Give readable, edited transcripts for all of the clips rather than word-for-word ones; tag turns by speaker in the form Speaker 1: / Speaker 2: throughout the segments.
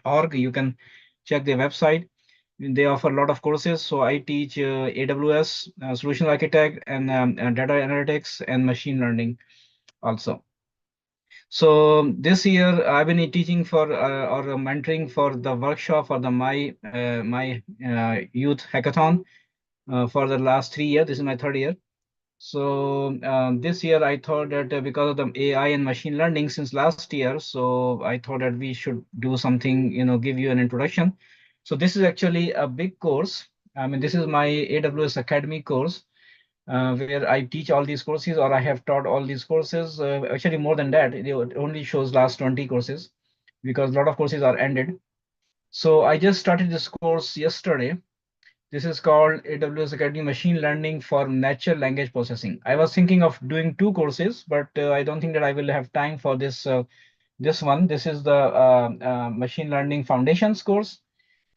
Speaker 1: AWS.org. You can check their website. They offer a lot of courses. So I teach AWS, solution architect, and data analytics and machine learning also. So this year I've been teaching for or mentoring for the workshop for the my youth hackathon for the last 3 years. This is my third year. So this year I thought that because of the AI and machine learning since last year, so I thought that we should do something, give you an introduction. So this is actually a big course. I mean, this is my AWS Academy course, where I teach all these courses, or I have taught all these courses. Actually, more than that, it only shows last 20 courses because a lot of courses are ended. So I just started this course yesterday. This is called AWS Academy Machine Learning for Natural Language Processing. I was thinking of doing two courses, but I don't think that I will have time for this one. This is the Machine Learning Foundations course,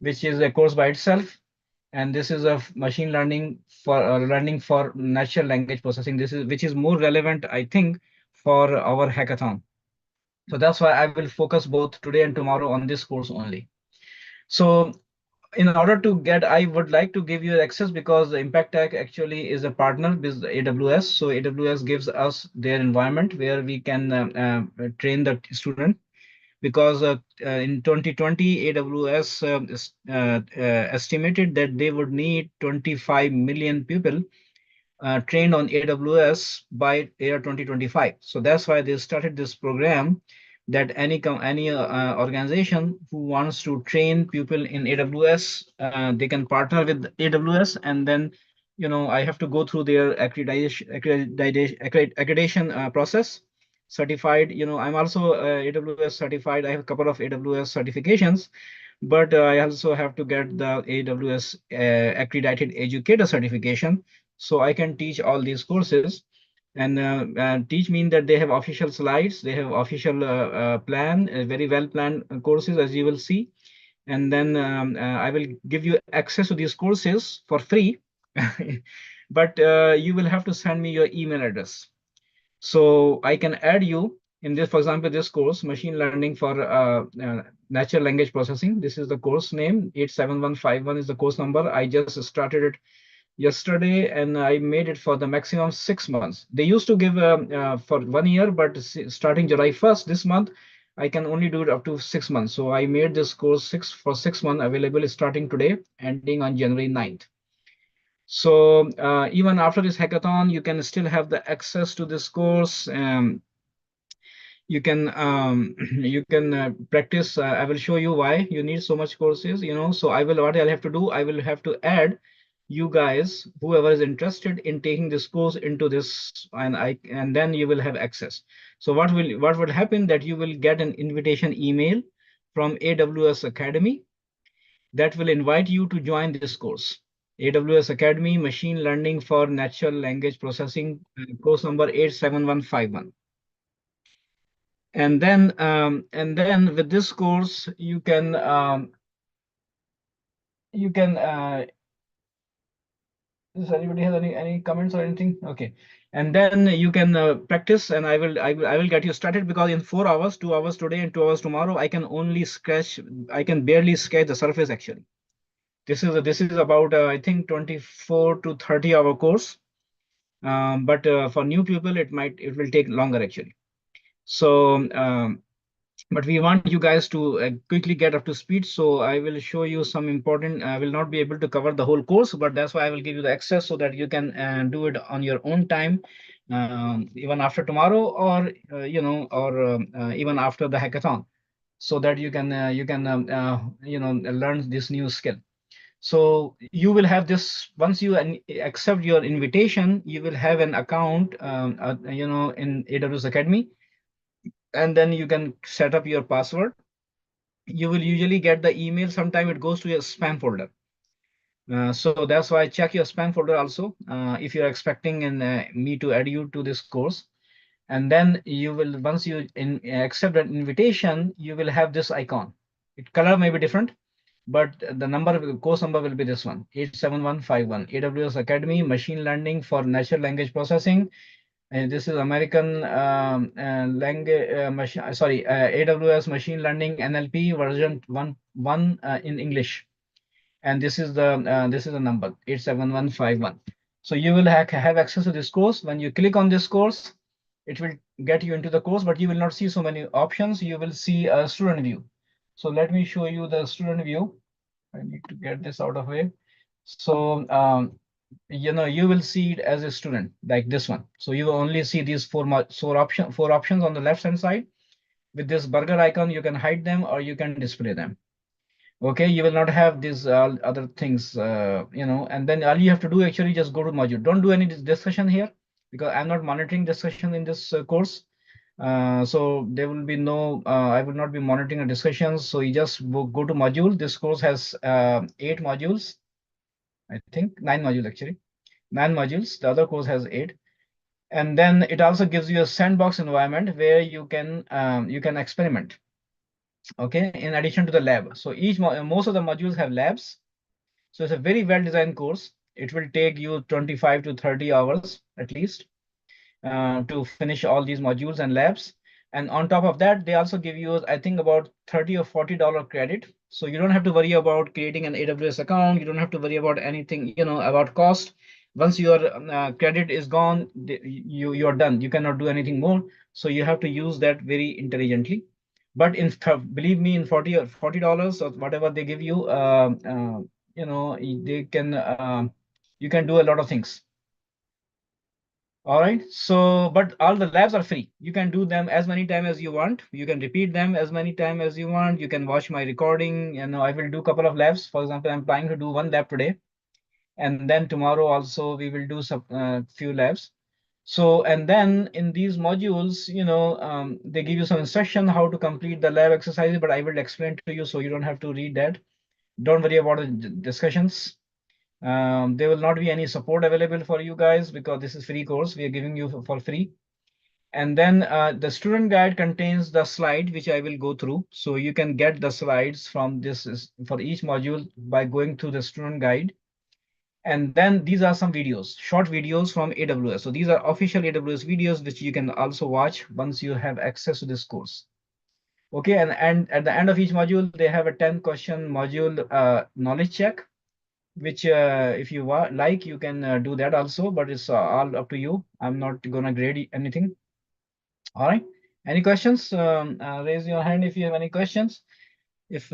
Speaker 1: which is a course by itself, and this is a machine learning for learning for natural language processing. This is which is more relevant, I think, for our hackathon. So that's why I will focus both today and tomorrow on this course only. So in order to get, I would like to give you access because the Impact Tech actually is a partner with AWS. So AWS gives us their environment where we can train the student because in 2020, AWS estimated that they would need 25 million people trained on AWS by year 2025. So that's why they started this program that any organization who wants to train people in AWS, they can partner with AWS, and then I have to go through their accreditation process. Certified, I'm also AWS certified. I have a couple of AWS certifications, but I also have to get the AWS accredited educator certification so I can teach all these courses. And teach mean that they have official slides, they have official plan, very well planned courses, as you will see. And then I will give you access to these courses for free, but you will have to send me your email address. So I can add you in this, for example, this course, Machine Learning for Natural Language Processing. This is the course name, 87151 is the course number. I just started it yesterday, and I made it for the maximum 6 months. They used to give for 1 year, but starting July 1st this month, I can only do it up to 6 months. So I made this course 6 months available starting today, ending on January 9th. So even after this hackathon, you can still have the access to this course. You can you can practice. I will show you why you need so much courses. So what I'll have to do. I will have to add you guys, whoever is interested in taking this course into this, and then you will have access. So what would happen that you will get an invitation email from AWS Academy that will invite you to join this course. AWS Academy Machine Learning for Natural Language Processing, course number 87151. And then with this course, you can does anybody has any comments or anything? Okay. And then you can practice, and I will get you started because in 4 hours, 2 hours today and 2 hours tomorrow, I can barely sketch the surface actually. This is about I think 24 to 30 hour course. But for new people, it will take longer actually. So but we want you guys to quickly get up to speed. So I will show you some important. I will not be able to cover the whole course, but that's why I will give you the access so that you can do it on your own time, even after tomorrow, or even after the hackathon, so that you can learn this new skill. So you will have this once you accept your invitation, you will have an account, in AWS Academy, and then you can set up your password. You will usually get the email. Sometime it goes to your spam folder. So that's why check your spam folder also if you're expecting me to add you to this course. And then you will, once you accept an invitation, you will have this icon. It color may be different, but course number will be this one, 87151, AWS Academy Machine Learning for Natural Language Processing. This is American language, sorry, AWS machine learning NLP version 1 in English. And this is the number 87151. So you will have access to this course. When you click on this course, it will get you into the course, but you will not see so many options. You will see a student view. So let me show you the student view. I need to get this out of way. So you will see it as a student like this one. So you will only see these four options on the left hand side. With this burger icon, you can hide them or you can display them. Okay, you will not have these other things, and then all you have to do actually just go to module. Don't do any discussion here because I'm not monitoring discussion in this course. So there will be no, I will not be monitoring a discussion. So you just go to module. This course has 8 modules, I think 9 modules actually, 9 modules. The other course has 8. And then it also gives you a sandbox environment where you can experiment. Okay, in addition to the lab. So most of the modules have labs. So it's a very well designed course. It will take you 25 to 30 hours at least to finish all these modules and labs. And on top of that, they also give you, I think, about 30 or $40 credit. So you don't have to worry about creating an AWS account. You don't have to worry about anything, about cost. Once your credit is gone, you're done. You cannot do anything more. So you have to use that very intelligently. But believe me, in 40 or $40 or whatever they give you, they can you can do a lot of things. All right. So, but all the labs are free. You can do them as many times as you want. You can repeat them as many times as you want. You can watch my recording. I will do a couple of labs. For example, I'm planning to do one lab today, and then tomorrow also we will do some few labs. So, and then in these modules, they give you some instruction how to complete the lab exercises, but I will explain to you so you don't have to read that. Don't worry about the discussions. There will not be any support available for you guys because this is free course we are giving you for free. And then the student guide contains the slide which I will go through. So you can get the slides from for each module by going through the student guide. And then these are some videos, short videos from AWS. So these are official AWS videos which you can also watch once you have access to this course. Okay, and at the end of each module, they have a 10-question module knowledge check which if you like you can do that also, but it's all up to you. I'm not gonna grade anything. All right, any questions? Raise your hand if you have any questions. If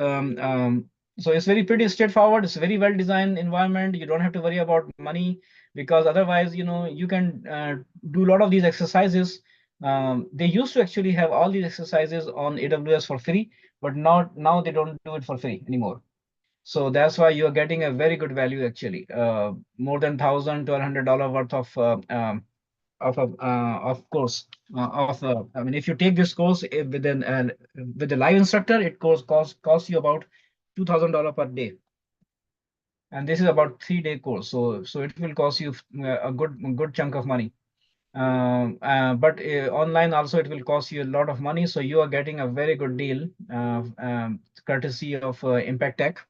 Speaker 1: So it's very pretty straightforward. It's a very well designed environment. You don't have to worry about money because otherwise you can do a lot of these exercises. They used to actually have all these exercises on AWS for free, but now they don't do it for free anymore. So that's why you're getting a very good value actually, more than $1,000 to $100 worth of course. I mean, if you take this course with the live instructor, it costs you about $2,000 per day, and this is about 3-day course. So it will cost you a good chunk of money. But online also it will cost you a lot of money. So you are getting a very good deal, courtesy of Impact Tech,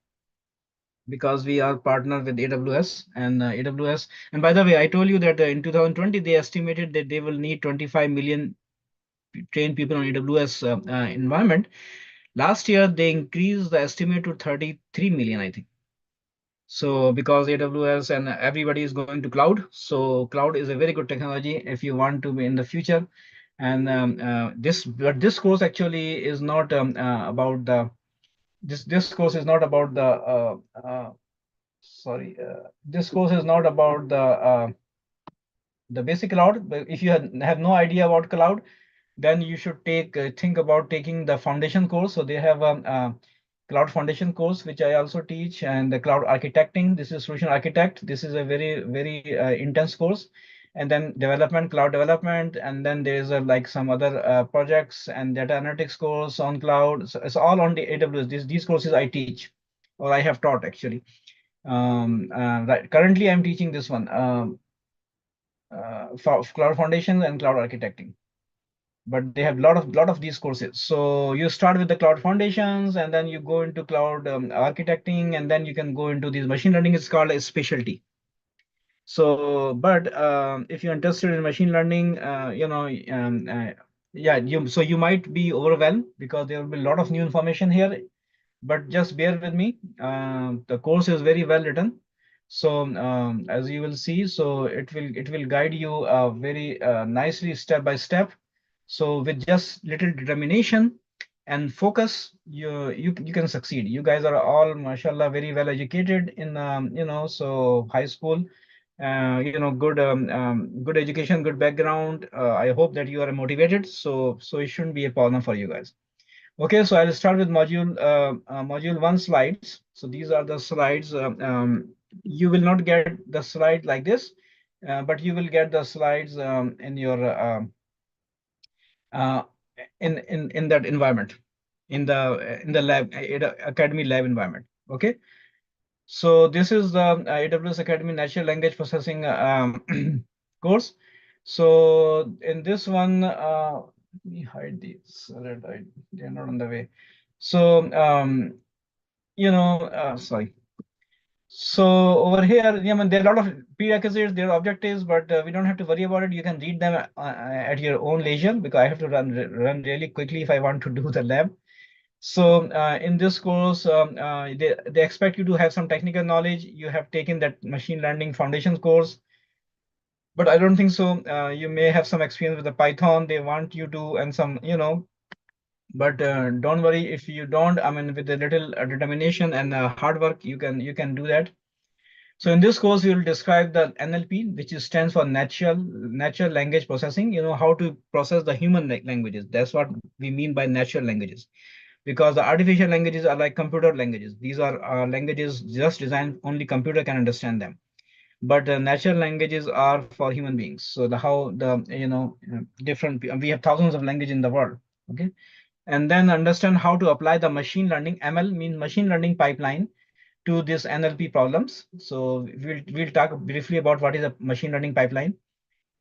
Speaker 1: because we are partnered with AWS and AWS. And by the way, I told you that in 2020 they estimated that they will need 25 million trained people on AWS environment. Last year they increased the estimate to 33 million, I think. So because AWS and everybody is going to cloud, so cloud is a very good technology if you want to be in the future. And this course actually is not about the this course is not about this course is not about the basic cloud. But if you have no idea about cloud, then you should think about taking the foundation course. So they have a cloud foundation course which I also teach, and the cloud architecting. This is solution architect. This is a very intense course. And then cloud development, and then there is like some other projects and data analytics course on cloud. So it's all on the AWS. These courses I teach, or I have taught actually. Right. Currently, I'm teaching this one, for cloud foundations and cloud architecting. But they have lot of these courses. So you start with the cloud foundations, and then you go into cloud architecting, and then you can go into these machine learning. It's called a specialty. But if you're interested in machine learning, yeah, you might be overwhelmed because there will be a lot of new information here, but just bear with me. The course is very well written. So as you will see, so it will guide you very nicely step by step. So with just little determination and focus, you can succeed. You guys are all, mashallah, very well educated in so high school. Good good education, good background. I hope that you are motivated. So it shouldn't be a problem for you guys. Okay, so I'll start with module one slides. So these are the slides. You will not get the slide like this, but you will get the slides in your uh, in that environment, in the lab, academy lab environment. Okay, so this is the AWS Academy Natural Language Processing course. So in this one, let me hide these so that they're not on the way. So sorry. So over here, I mean, there are a lot of prerequisites, there are objectives, but we don't have to worry about it. You can read them at your own leisure because I have to run really quickly if I want to do the lab. So in this course, they expect you to have some technical knowledge. You have taken that machine learning foundations course, but I don't think so. You may have some experience with the Python. They want you to, and some, but don't worry if you don't. I mean, with a little determination and hard work, you can do that. So in this course, we will describe the NLP, which is stands for natural language processing. You know how to process the human languages. That's what we mean by natural languages, because the artificial languages are like computer languages. These are languages just designed only computer can understand them. But natural languages are for human beings. So the how the different we have thousands of languages in the world. Okay, and then understand how to apply the machine learning. ML means machine learning pipeline to this NLP problems. So we'll talk briefly about what is a machine learning pipeline.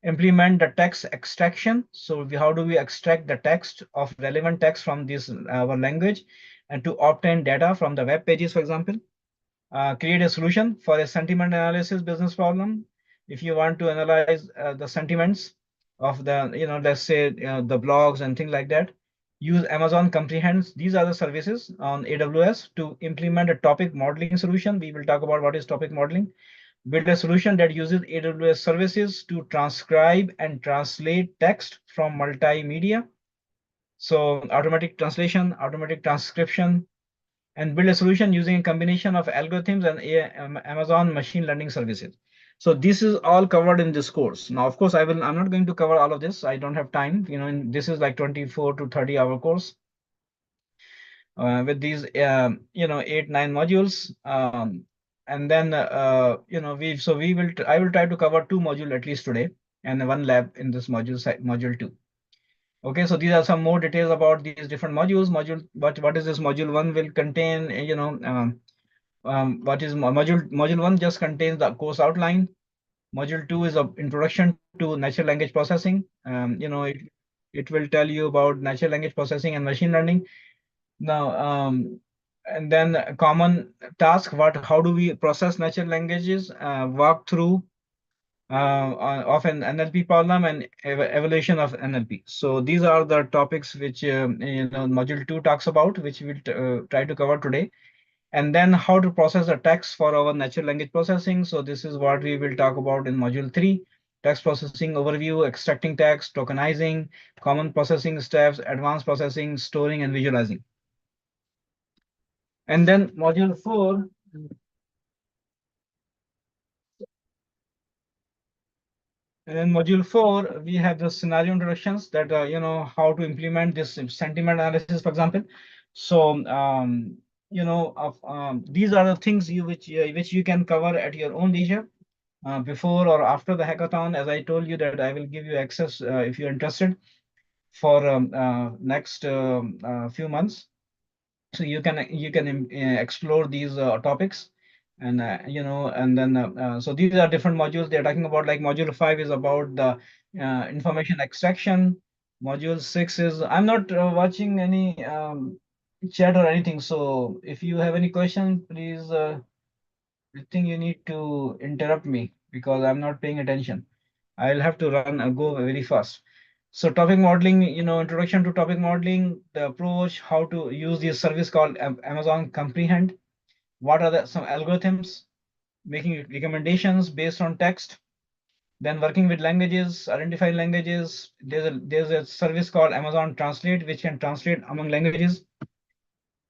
Speaker 1: Implement the text extraction. So how do we extract the text of relevant text from this our language, and to obtain data from the web pages, for example. Create a solution for a sentiment analysis business problem. If you want to analyze the sentiments of the, let's say the blogs and things like that, use Amazon Comprehends. These are the services on AWS to implement a topic modeling solution. We will talk about what is topic modeling. Build a solution that uses AWS services to transcribe and translate text from multimedia. So automatic translation, automatic transcription, and build a solution using a combination of algorithms and Amazon machine learning services. So this is all covered in this course. Now, of course, I'm not going to cover all of this. I don't have time. This is like 24 to 30-hour course with these, 8, 9 modules. And then, I will try to cover 2 modules at least today, and one lab in this module 2. Okay, so these are some more details about these different modules. What is this module one will contain? What is module one just contains the course outline. Module two is an introduction to natural language processing. It will tell you about natural language processing and machine learning. Now, and then common task. How do we process natural languages? Walk through of an NLP problem and evaluation of NLP. So these are the topics which module two talks about, which we'll try to cover today. And then how to process the text for our natural language processing. So this is what we will talk about in module three. Text processing overview, extracting text, tokenizing, common processing steps, advanced processing, storing, and visualizing. And then module four. And in module four, we have the scenario introductions that, how to implement this sentiment analysis, for example. So, these are the things which you can cover at your own leisure before or after the hackathon. As I told you that I will give you access if you're interested for next few months. So you can explore these topics, and and then so these are different modules they're talking about. Like module 5 is about the information extraction. Module 6 is, I'm not watching any chat or anything, so if you have any question, please, I think you need to interrupt me. because I'm not paying attention. I'll have to run go very fast. So topic modeling, introduction to topic modeling, the approach, how to use this service called Amazon Comprehend. What are the some algorithms, making recommendations based on text, then working with languages, identifying languages. There's a service called Amazon Translate, which can translate among languages.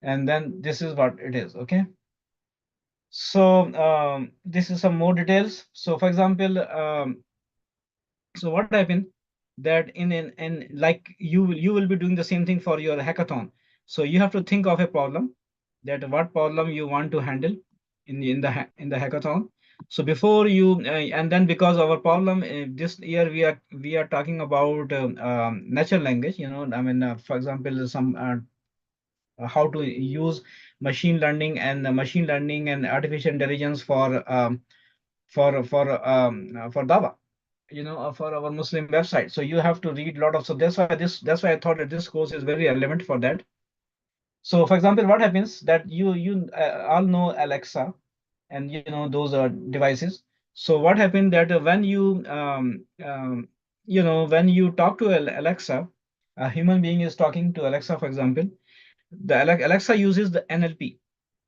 Speaker 1: And then this is what it is. Okay. So this is some more details. So for example, so what happened that in like you will be doing the same thing for your hackathon. So you have to think of a problem, that what problem you want to handle in the hackathon. So before you and then because our problem this year we are talking about natural language. I mean, for example, some how to use machine learning and artificial intelligence for Dava, for our Muslim website. So you have to read a lot of. So that's why I thought that this course is very relevant for that. So for example, what happens that you all know Alexa, and those are devices. So what happened that when you talk to Alexa, a human being is talking to Alexa, for example, the Alexa uses the NLP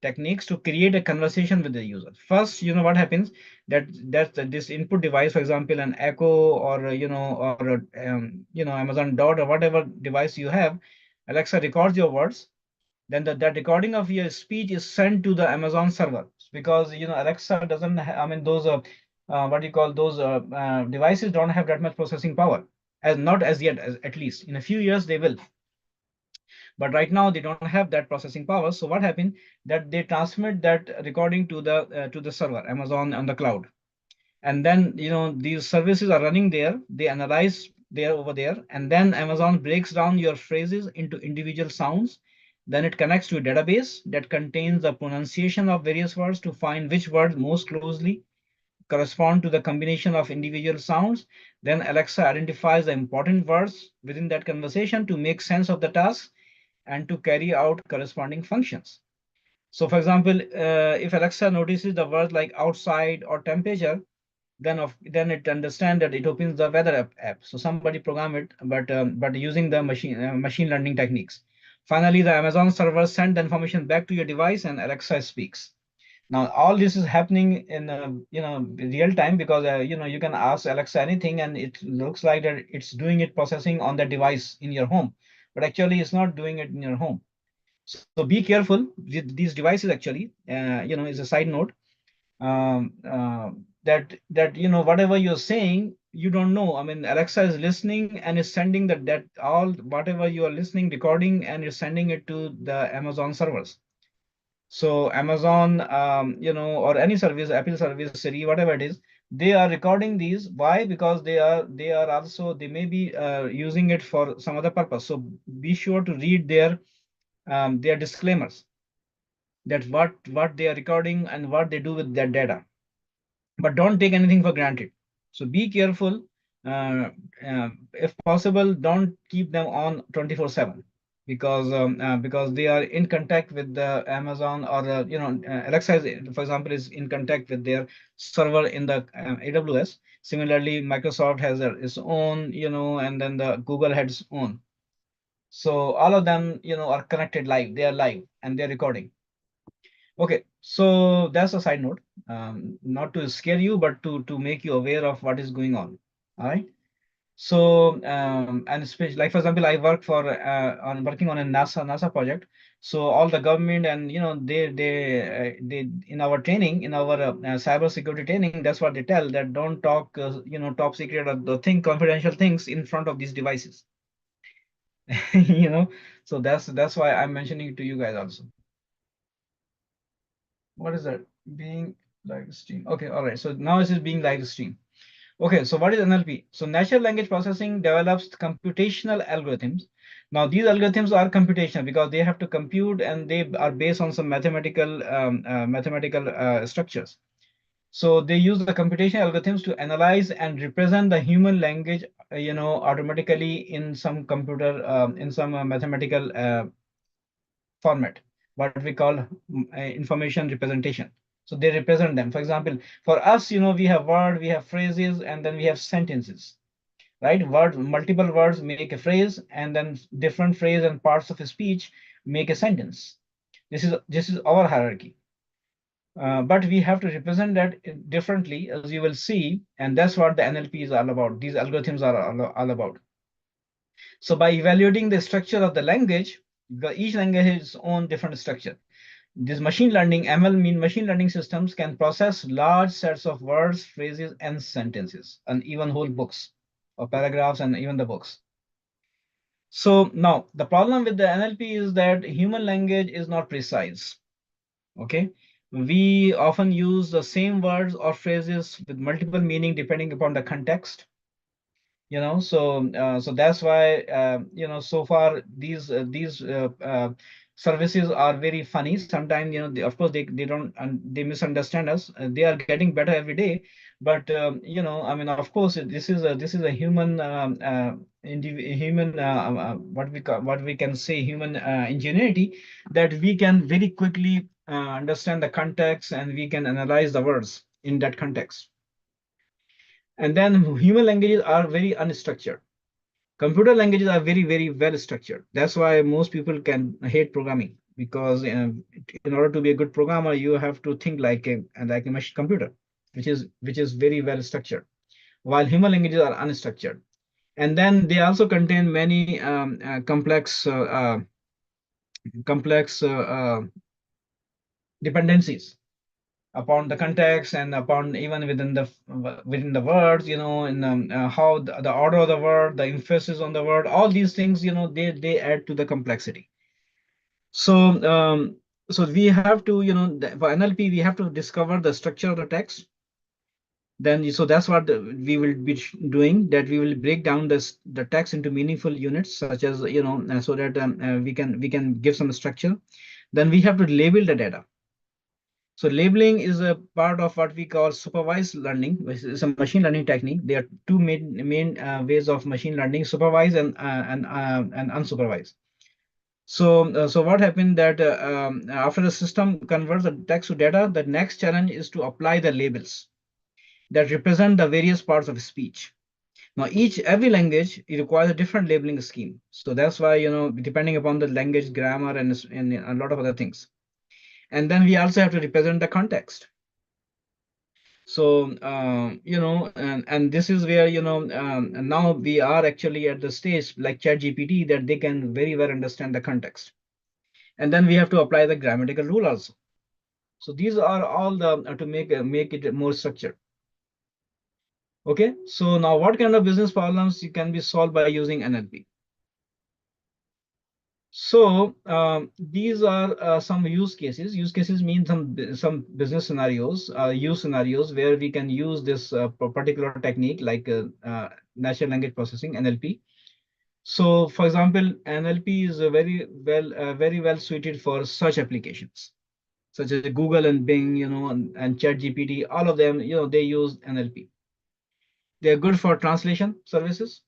Speaker 1: techniques to create a conversation with the user. First, what happens that this input device, for example, an Echo or Amazon Dot or whatever device you have, Alexa records your words. Then that recording of your speech is sent to the Amazon server, because Alexa doesn't. I mean, those what do you call those devices don't have that much processing power, as not as yet, at least in a few years they will, but right now they don't have that processing power. So what happened that they transmit that recording to the server Amazon on the cloud, and then these services are running there, they analyze there over there, and then Amazon breaks down your phrases into individual sounds. Then it connects to a database that contains the pronunciation of various words to find which words most closely correspond to the combination of individual sounds. Then Alexa identifies the important words within that conversation to make sense of the task and to carry out corresponding functions. So for example, if Alexa notices the words like outside or temperature, then it understands that it opens the weather app. So somebody program it, but using the machine learning techniques. Finally, the Amazon server send the information back to your device, and Alexa speaks. Now all this is happening in real time, because you can ask Alexa anything, and it looks like that it's doing it processing on the device in your home, but actually it's not doing it in your home. So be careful with these devices. Actually, is a side note, that whatever you're saying, you don't know. I mean, Alexa is listening and is sending that all whatever you are listening, recording, and is sending it to the Amazon servers. So Amazon, or any service, Apple service, Siri, whatever it is, they are recording these. Why? Because they are also, they may be using it for some other purpose. So be sure to read their disclaimers, that what they are recording and what they do with that data. But don't take anything for granted. So be careful. If possible, don't keep them on 24/7, because they are in contact with the Amazon, or Alexa is, for example, is in contact with their server in the AWS. Similarly, Microsoft has its own, and then the Google has its own. So all of them, are connected live. They are live and they're recording. Okay, so that's a side note, not to scare you, but to make you aware of what is going on. All right. So and especially, like for example, I work for on working on a NASA project. So all the government, and they in our training, in our cyber security training, that's what they tell, that don't talk top secret or the thing confidential things in front of these devices. you know. So that's why I'm mentioning it to you guys also. What is that? Being live stream. Okay, all right. So now this is being live stream. Okay, so what is NLP? So natural language processing develops computational algorithms. Now these algorithms are computational because they have to compute, and they are based on some mathematical structures. So they use the computational algorithms to analyze and represent the human language, automatically in some computer, in some mathematical format, what we call information representation. So they represent them. For example, for us, we have word, we have phrases, and then we have sentences, right? Multiple words make a phrase, and then different phrase and parts of a speech make a sentence. This is our hierarchy. But we have to represent that differently, as you will see, and that's what the NLP is all about. These algorithms are all about. So by evaluating the structure of the language, each language has its own different structure. This machine learning, ML mean machine learning systems can process large sets of words, phrases, and sentences, and even whole books or paragraphs, and even the books. So now the problem with the NLP is that human language is not precise. Okay, we often use the same words or phrases with multiple meaning depending upon the context. So that's why so far these services are very funny sometimes. Of course they don't, and they misunderstand us. They are getting better every day, but I mean, of course, this is a human human what we can say, human ingenuity, that we can very quickly understand the context, and we can analyze the words in that context. And then human languages are very unstructured. Computer languages are very, very well structured. That's why most people can hate programming, because in order to be a good programmer, you have to think like a machine computer, which is very well structured, while human languages are unstructured. And then they also contain many complex dependencies upon the context, and upon even within the words, in how the order of the word, the emphasis on the word, all these things, they add to the complexity. So um, so we have to, for NLP, we have to discover the structure of the text. Then so that's what we will be doing, that we will break down the text into meaningful units, such as, so that we can give some structure. Then we have to label the data. So labeling is a part of what we call supervised learning, which is a machine learning technique. There are two main ways of machine learning: supervised and unsupervised. So what happened that after the system converts the text to data, the next challenge is to apply the labels that represent the various parts of speech. Now, every language, it requires a different labeling scheme. So that's why, depending upon the language, grammar, and a lot of other things. And then we also have to represent the context. So and this is where, and now we are actually at the stage like ChatGPT, that they can very well understand the context. And then we have to apply the grammatical rule also. So these are all the to make it more structured. Okay, so now what kind of business problems can be solved by using NLP? So these are some use cases. Use cases mean some business scenarios, use scenarios where we can use this particular technique, like natural language processing, NLP. So, for example, NLP is a very well suited for search applications, such as Google and Bing, and ChatGPT. All of them, they use NLP. They are good for translation services.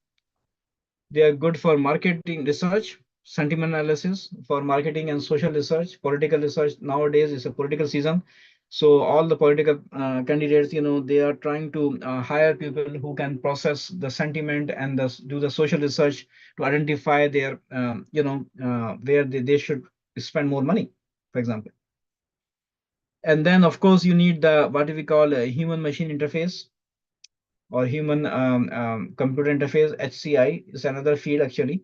Speaker 1: They are good for marketing research, sentiment analysis, for marketing and social research, political research. Nowadays is a political season. So all the political candidates, they are trying to hire people who can process the sentiment and do the social research to identify their, where they should spend more money, for example. And then, of course, you need the what we call a human machine interface, or human computer interface. HCI is another field actually,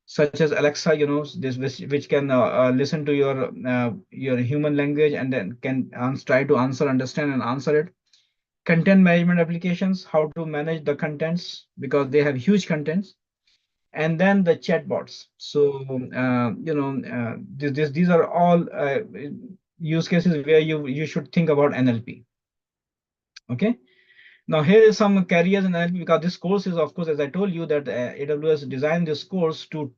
Speaker 1: such as Alexa, this which can listen to your human language, and then can try to understand and answer it. Content management applications, how to manage the contents, because they have huge contents. And then the chatbots. So these are all use cases where you should think about NLP. Okay. Now here is some careers in NLP, because this course is, of course, as I told you, that AWS designed this course to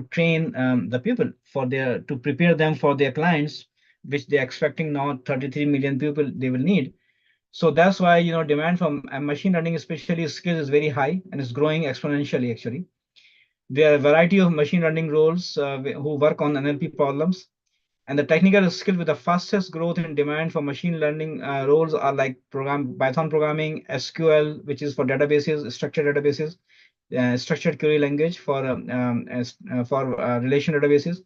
Speaker 1: train the people for to prepare them for their clients, which they're expecting now 33 million people they will need. So that's why, demand from machine learning, especially skills, is very high, and it's growing exponentially actually. There are a variety of machine learning roles who work on NLP problems. And the technical skill with the fastest growth in demand for machine learning roles are like Python programming, SQL, which is for databases, structured databases, structured query language for relation databases,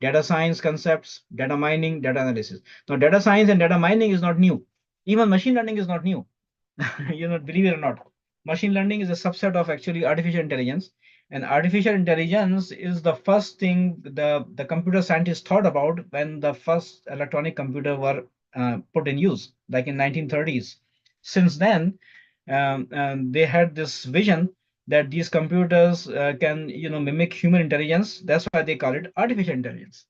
Speaker 1: data science concepts, data mining, data analysis. Now, data science and data mining is not new. Even machine learning is not new. Believe it or not, machine learning is a subset of actually artificial intelligence. And artificial intelligence is the first thing the computer scientists thought about when the first electronic computer were put in use, like in 1930s. Since then, they had this vision that these computers can, mimic human intelligence. That's why they call it artificial intelligence.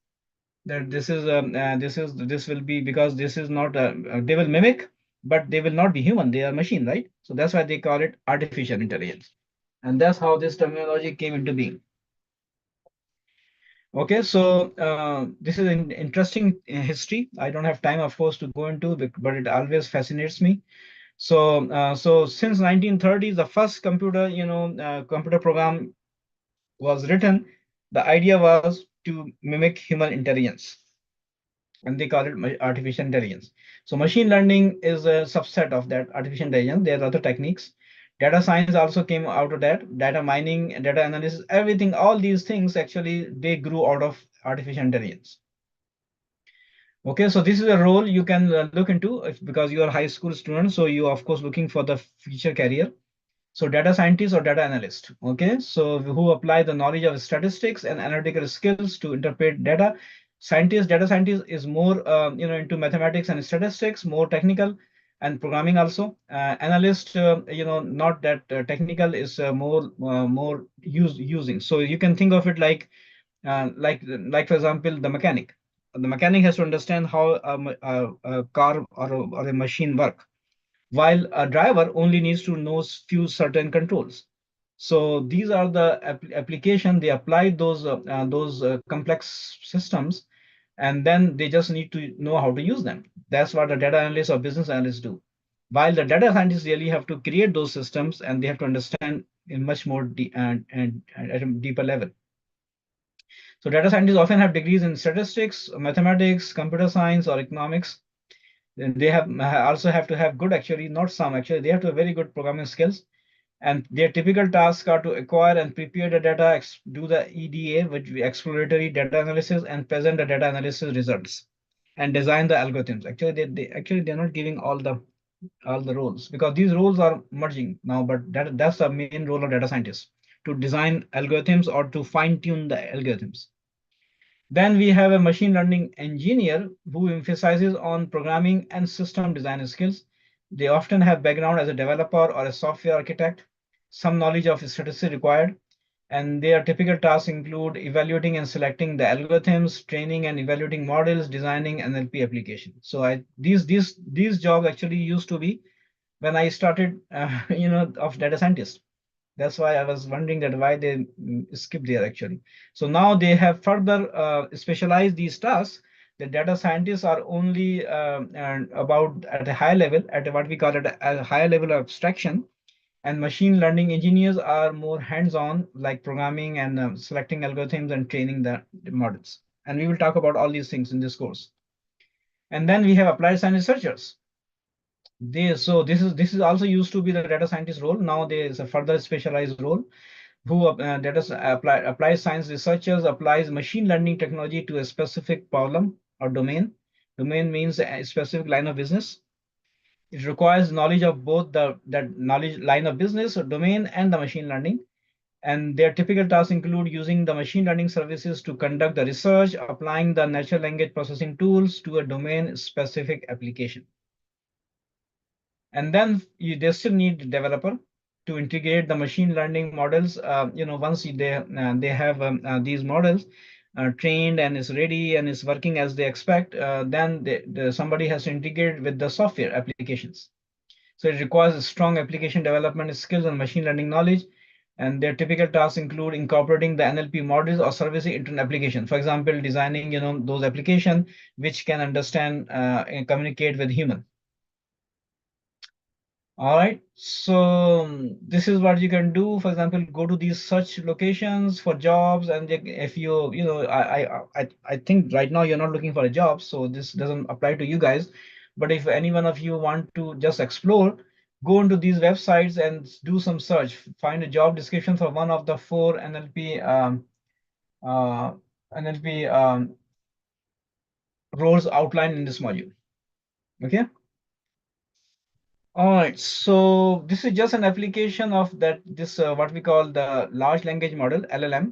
Speaker 1: That this will be because this is not they will mimic, but they will not be human. They are machine, right? So that's why they call it artificial intelligence, and that's how this terminology came into being. Okay, so this is an interesting history. I don't have time, of course, to go into, but it always fascinates me. So since 1930s, the first computer, computer program was written. The idea was to mimic human intelligence, and they call it artificial intelligence. So machine learning is a subset of that artificial intelligence. There are other techniques. Data science also came out of that. Data mining, data analysis, everything, all these things actually they grew out of artificial intelligence. Okay, so this is a role you can look into because you are a high school student. So you are of course looking for the future career. So data scientist or data analyst, okay, so who apply the knowledge of statistics and analytical skills to interpret data. Data scientist is more, into mathematics and statistics, more technical, and programming also. Analyst, not that technical, is more using. So you can think of it like for example, the mechanic. The mechanic has to understand how a car or a machine work, while a driver only needs to know few certain controls. So these are the application. They apply those complex systems, and then they just need to know how to use them. That's what the data analysts or business analysts do. While the data scientists really have to create those systems, and they have to understand in much more and at a deeper level. So data scientists often have degrees in statistics, mathematics, computer science, or economics. Then they also have to have good, actually, not some, actually, they have to have very good programming skills. And their typical tasks are to acquire and prepare the data, do the EDA, which we exploratory data analysis, and present the data analysis results, and design the algorithms. Actually, they're not giving all the roles because these roles are merging now. But that's the main role of data scientists, to design algorithms or to fine tune the algorithms. Then we have a machine learning engineer who emphasizes on programming and system design skills. They often have background as a developer or a software architect, some knowledge of statistics required, and their typical tasks include evaluating and selecting the algorithms, training and evaluating models, designing NLP applications. So these jobs actually used to be when I started, of data scientist. That's why I was wondering that why they skip there actually. So now they have further specialized these tasks. The data scientists are only and about at a high level, at what we call it a higher level of abstraction, and machine learning engineers are more hands-on, like programming and selecting algorithms and training the models. And we will talk about all these things in this course. And then we have applied science researchers. This is also used to be the data scientist role. Now there is a further specialized role who applies science researchers applies machine learning technology to a specific problem or domain. Domain means a specific line of business. It requires knowledge of both that knowledge line of business or domain and the machine learning. And their typical tasks include using the machine learning services to conduct the research, applying the natural language processing tools to a domain specific application. And then they still need a developer to integrate the machine learning models. Once they have these models trained and is ready and is working as they expect, then somebody has to integrate with the software applications. So it requires strong application development skills and machine learning knowledge. And their typical tasks include incorporating the NLP models or servicing into an application. For example, designing those applications which can understand and communicate with human. All right. So this is what you can do. For example, go to these search locations for jobs, and if you know, I think right now you're not looking for a job, so this doesn't apply to you guys. But if any one of you want to just explore, go into these websites and do some search. Find a job description for one of the four uh, NLP roles outlined in this module. Okay. All right, so this is just an application of that this what we call the large language model LLM,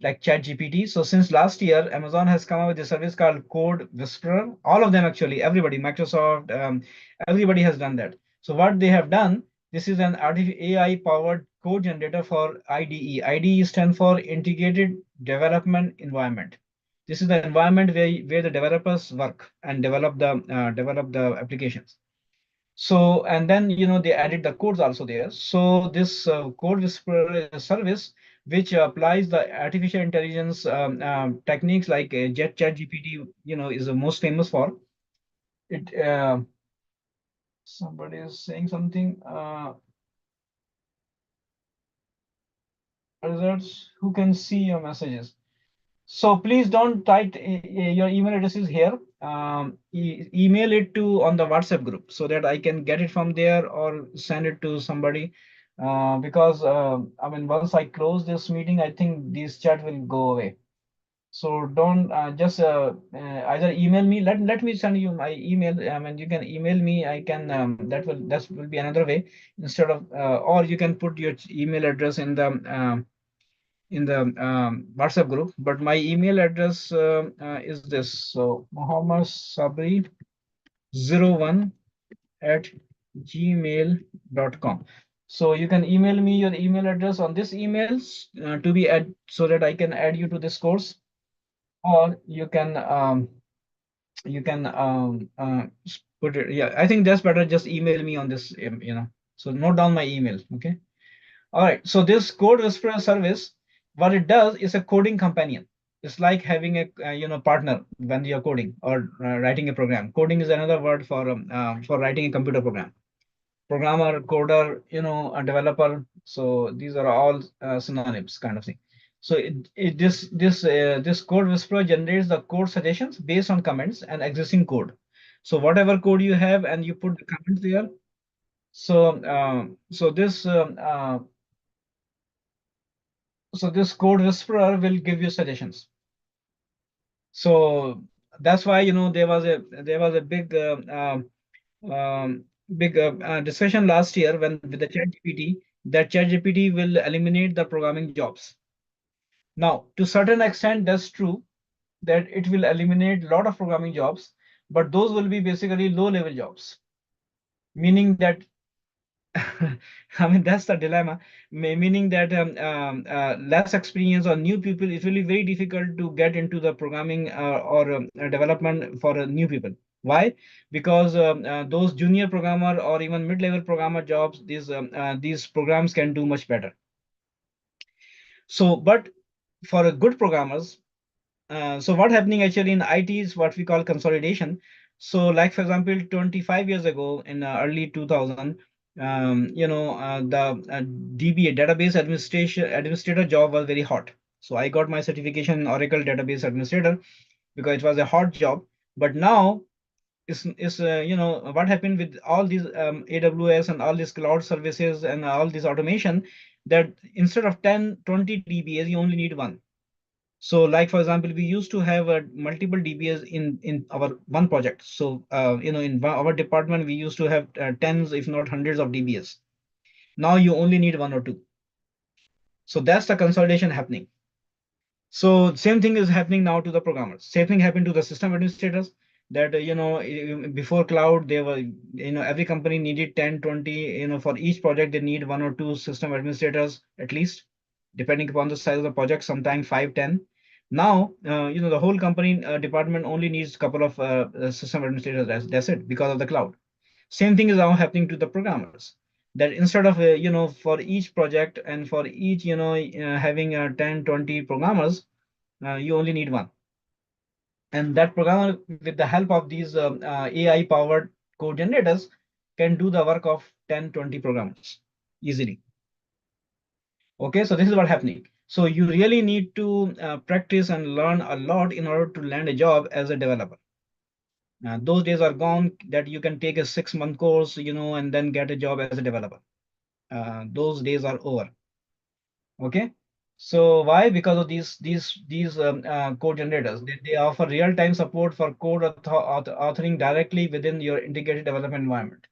Speaker 1: like ChatGPT. So since last year, Amazon has come up with a service called Code Whisperer. All of them actually, everybody, Microsoft, everybody has done that. So what they have done, this is an artificial AI powered code generator for IDE. IDE stands for Integrated Development Environment. This is the environment where the developers work and develop the applications. So, and then, they added the codes also there. So this code whisperer is a service which applies the artificial intelligence techniques like ChatGPT, is the most famous for it. Somebody is saying something. Results, who can see your messages? So please don't type your email addresses here. Email it to on the WhatsApp group so that I can get it from there or send it to somebody. Because I mean, once I close this meeting, I think this chat will go away. So don't just either email me. Let me send you my email. I mean, you can email me. I can that will be another way instead of or you can put your email address in the WhatsApp group, but my email address is this. So Muhammad Sabri 01 at gmail.com. So you can email me your email address on this emails to be add so that I can add you to this course, or you can put it. Yeah, I think that's better. Just email me on this. So note down my email. Okay. All right, so this code whisperer service, what it does is a coding companion. It's like having a partner when you're coding or writing a program. Coding is another word for writing a computer program. Programmer, coder, a developer. So these are all synonyms, kind of thing. So this code whisperer generates the code suggestions based on comments and existing code. So whatever code you have, and you put the comments there. So this code whisperer will give you suggestions. So that's why there was a big discussion last year when with the ChatGPT that ChatGPT will eliminate the programming jobs. Now, to certain extent, that's true that it will eliminate a lot of programming jobs, but those will be basically low-level jobs, meaning that I mean, that's the dilemma, meaning that less experience or new people, it will be very difficult to get into the programming or development for new people. Why? Because those junior programmer or even mid-level programmer jobs, these programs can do much better. So, but for good programmers, so what happening actually in IT is what we call consolidation. So like for example, 25 years ago in early 2000, the DBA database administrator job was very hot. So I got my certification in Oracle database administrator because it was a hot job. But now is what happened with all these AWS and all these cloud services and all this automation, that instead of 10, 20 DBAs, you only need one. So, like for example, we used to have multiple DBAs in our one project. So, in our department, we used to have tens, if not hundreds, of DBAs. Now you only need one or two. So that's the consolidation happening. So same thing is happening now to the programmers. Same thing happened to the system administrators. That before cloud, they were every company needed 10, 20. For each project they need one or two system administrators at least, depending upon the size of the project. Sometimes 5, 10. Now the whole company department only needs a couple of system administrators. That's it, because of the cloud. Same thing is now happening to the programmers, that instead of for each project and for each having 10, 20 programmers, you only need one. And that programmer, with the help of these AI powered code generators, can do the work of 10, 20 programmers easily. Okay, so this is what happening. So you really need to practice and learn a lot in order to land a job as a developer. Those days are gone that you can take a 6 month course, and then get a job as a developer. Those days are over. Okay. So why? Because of these code generators. They offer real-time support for code authoring directly within your integrated development environment.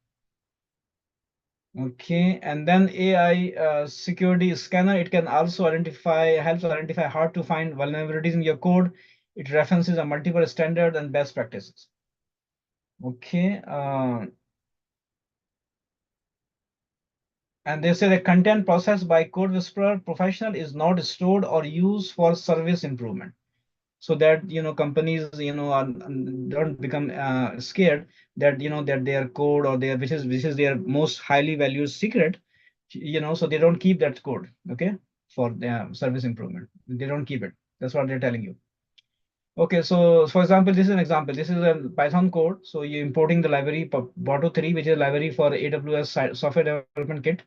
Speaker 1: Okay, and then AI security scanner, it can also helps identify hard to find vulnerabilities in your code. It references a multiple standard and best practices. Okay, and they say the content processed by Code Whisperer professional is not stored or used for service improvement. So that companies don't become scared that that their code or their which is their most highly valued secret, so they don't keep that code, okay, for their service improvement. They don't keep it. That's what they're telling you. Okay, so for example, this is an example. This is a Python code. So you're importing the library Boto 3, which is a library for AWS software development kit.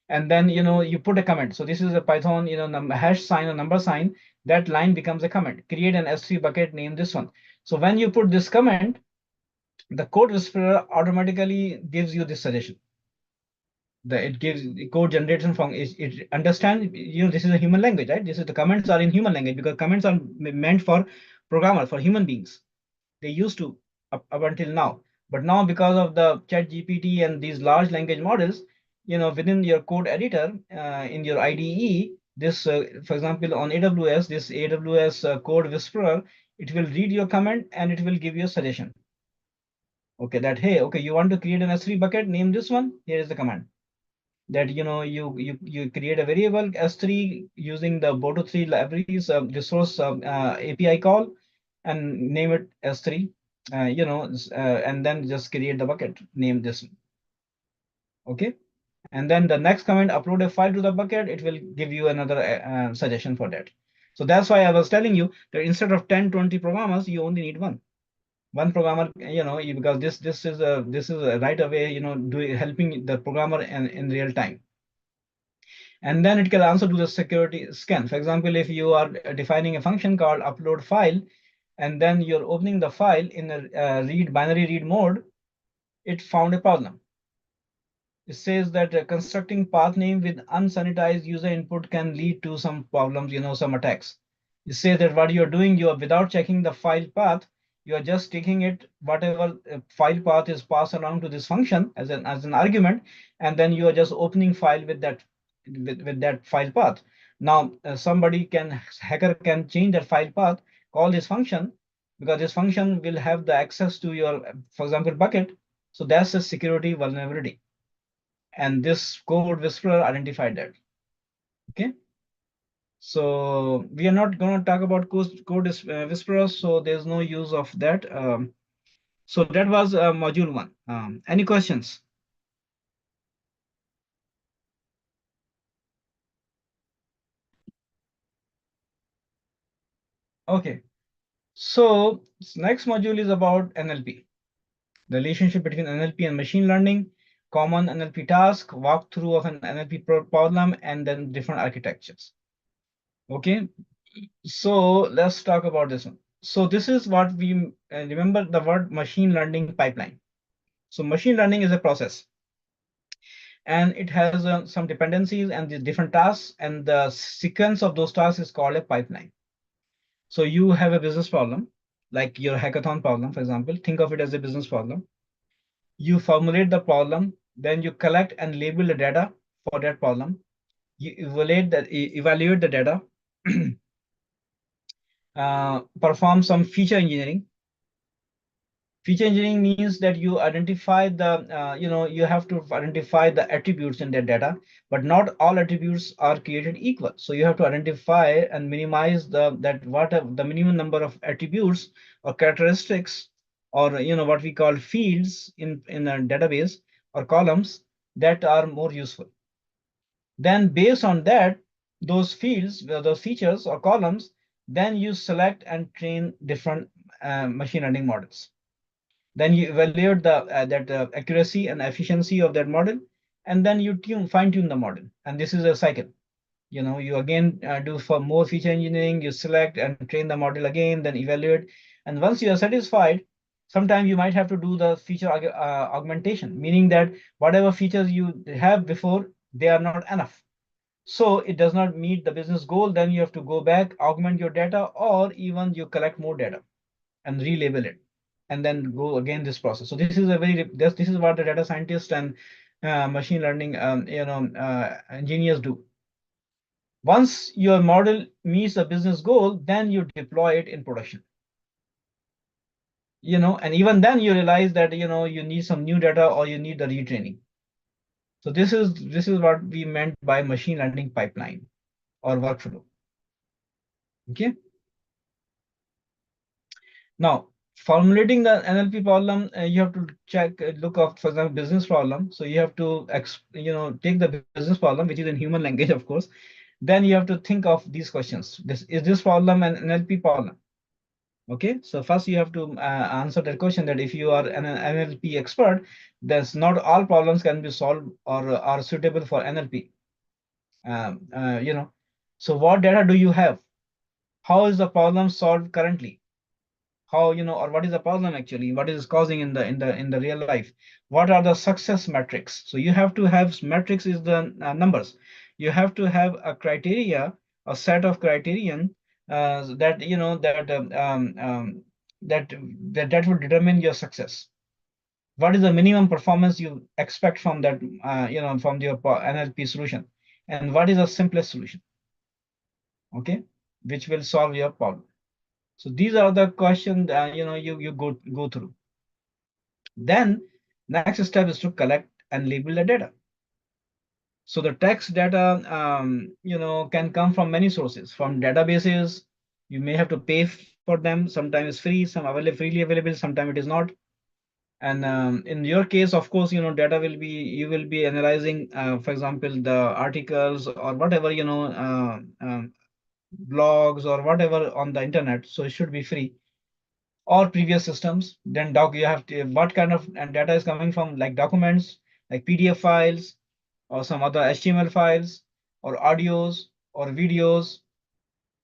Speaker 1: And then you put a comment. So this is a Python hash sign or number sign. That line becomes a comment. Create an S3 bucket, name this one. So when you put this comment, the code whisperer automatically gives you this suggestion. It gives the code generation from it understands, this is a human language, right? This is the comments are in human language because comments are meant for programmer, for human beings. They used to up until now. But now because of the chat GPT and these large language models, within your code editor in your IDE, this, for example, on AWS, this AWS code whisperer, it will read your comment and it will give you a suggestion. Okay, that, hey, okay, you want to create an S3 bucket, name this one. Here is the command that you create a variable S3 using the Boto3 libraries resource API call and name it S3, and then just create the bucket, name this. Okay. And then the next command, upload a file to the bucket, it will give you another suggestion for that. So that's why I was telling you that instead of 10, 20 programmers, you only need one programmer, because this is a right away, doing helping the programmer in real time. And then it can also do the security scan. For example, if you are defining a function called upload file, and then you're opening the file in a binary read mode, it found a problem. It says that constructing path name with unsanitized user input can lead to some problems, some attacks. It says that what you're doing, you are without checking the file path, you are just taking it, whatever file path is passed along to this function as an argument, and then you are just opening file with that file path. Now, hacker can change that file path, call this function, because this function will have the access to your, for example, bucket. So that's a security vulnerability. And this code whisperer identified that. Okay. So we are not going to talk about code whisperers, so there's no use of that. So that was module one. Any questions? Okay. So next module is about NLP, the relationship between NLP and machine learning, common NLP task, walkthrough of an NLP problem, and then different architectures. Okay. So let's talk about this one. So this is what we remember the word machine learning pipeline. So machine learning is a process, and it has some dependencies and the different tasks, and the sequence of those tasks is called a pipeline. So you have a business problem, like your hackathon problem, for example. Think of it as a business problem. You formulate the problem, then you collect and label the data for that problem. You evaluate the data, perform some feature engineering. Feature engineering means that you identify you have to identify the attributes in that data, but not all attributes are created equal. So you have to identify and minimize the minimum number of attributes or characteristics, or what we call fields in a database or columns that are more useful. Then based on that, those fields, those features or columns, then you select and train different machine learning models. Then you evaluate the that accuracy and efficiency of that model, and then you fine tune the model. And this is a cycle. You again do for more feature engineering, you select and train the model again, then evaluate. And once you are satisfied, sometimes you might have to do the feature augmentation, meaning that whatever features you have before, they are not enough. So it does not meet the business goal, then you have to go back, augment your data, or even you collect more data and relabel it, and then go again this process. So this is a very this is what the data scientists and machine learning engineers do. Once your model meets the business goal, then you deploy it in production. And even then you realize that you need some new data or you need the retraining. So this is what we meant by machine learning pipeline or workflow. Okay. Now, formulating the NLP problem, you have to check, look up, for example, business problem. So you have to, take the business problem, which is in human language, of course. Then you have to think of these questions. Is this problem an NLP problem? Okay, so first you have to answer that question, that if you are an NLP expert, then not all problems can be solved or are suitable for NLP. Um, uh, you know, so what data do you have? How is the problem solved currently? How, or what is the problem actually? What is causing in the real life? What are the success metrics? So you have to have metrics is the numbers. You have to have a criteria, a set of criterion that that that will determine your success. What is the minimum performance you expect from that from your NLP solution, and what is the simplest solution, okay, which will solve your problem. So these are the questions you go through. Then next step is to collect and label the data. So the text data, can come from many sources, from databases. You may have to pay for them. Sometimes free, some available, freely available. Sometimes it is not. And in your case, of course, data will be, you will be analyzing, for example, the articles or whatever, blogs or whatever on the internet. So it should be free, or previous systems. Then you have to, what kind of data is coming from, like documents, like PDF files, or some other HTML files, or audios, or videos,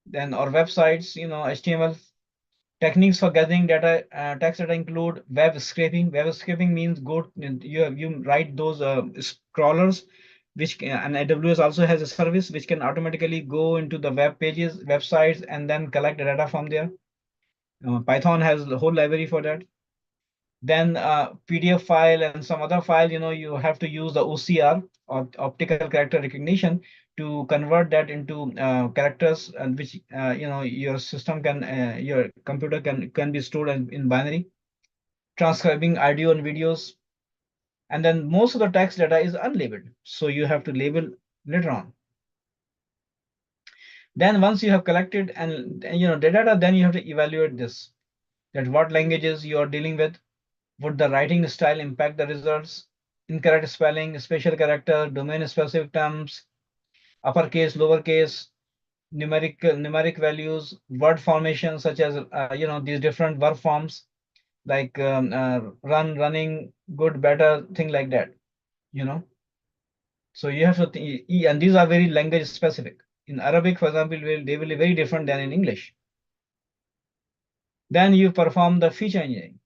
Speaker 1: then or websites, HTML. Techniques for gathering data, text data include web scraping. Web scraping means you write those scrollers, and AWS also has a service which can automatically go into the web pages, websites, and then collect the data from there. Python has the whole library for that. Then PDF file and some other file, you have to use the OCR, or optical character recognition, to convert that into characters, and which your system can, your computer can be stored in binary, transcribing audio and videos. And then most of the text data is unlabeled, so you have to label later on. Then once you have collected the data, then you have to evaluate this, that what languages you are dealing with. Would the writing style impact the results? Incorrect spelling, special character, domain-specific terms, uppercase, lowercase, numeric values, word formation, such as these different verb forms, like run, running, good, better, thing like that. You know, so you have to and these are very language specific. In Arabic, for example, they will be very different than in English. Then you perform the feature engineering.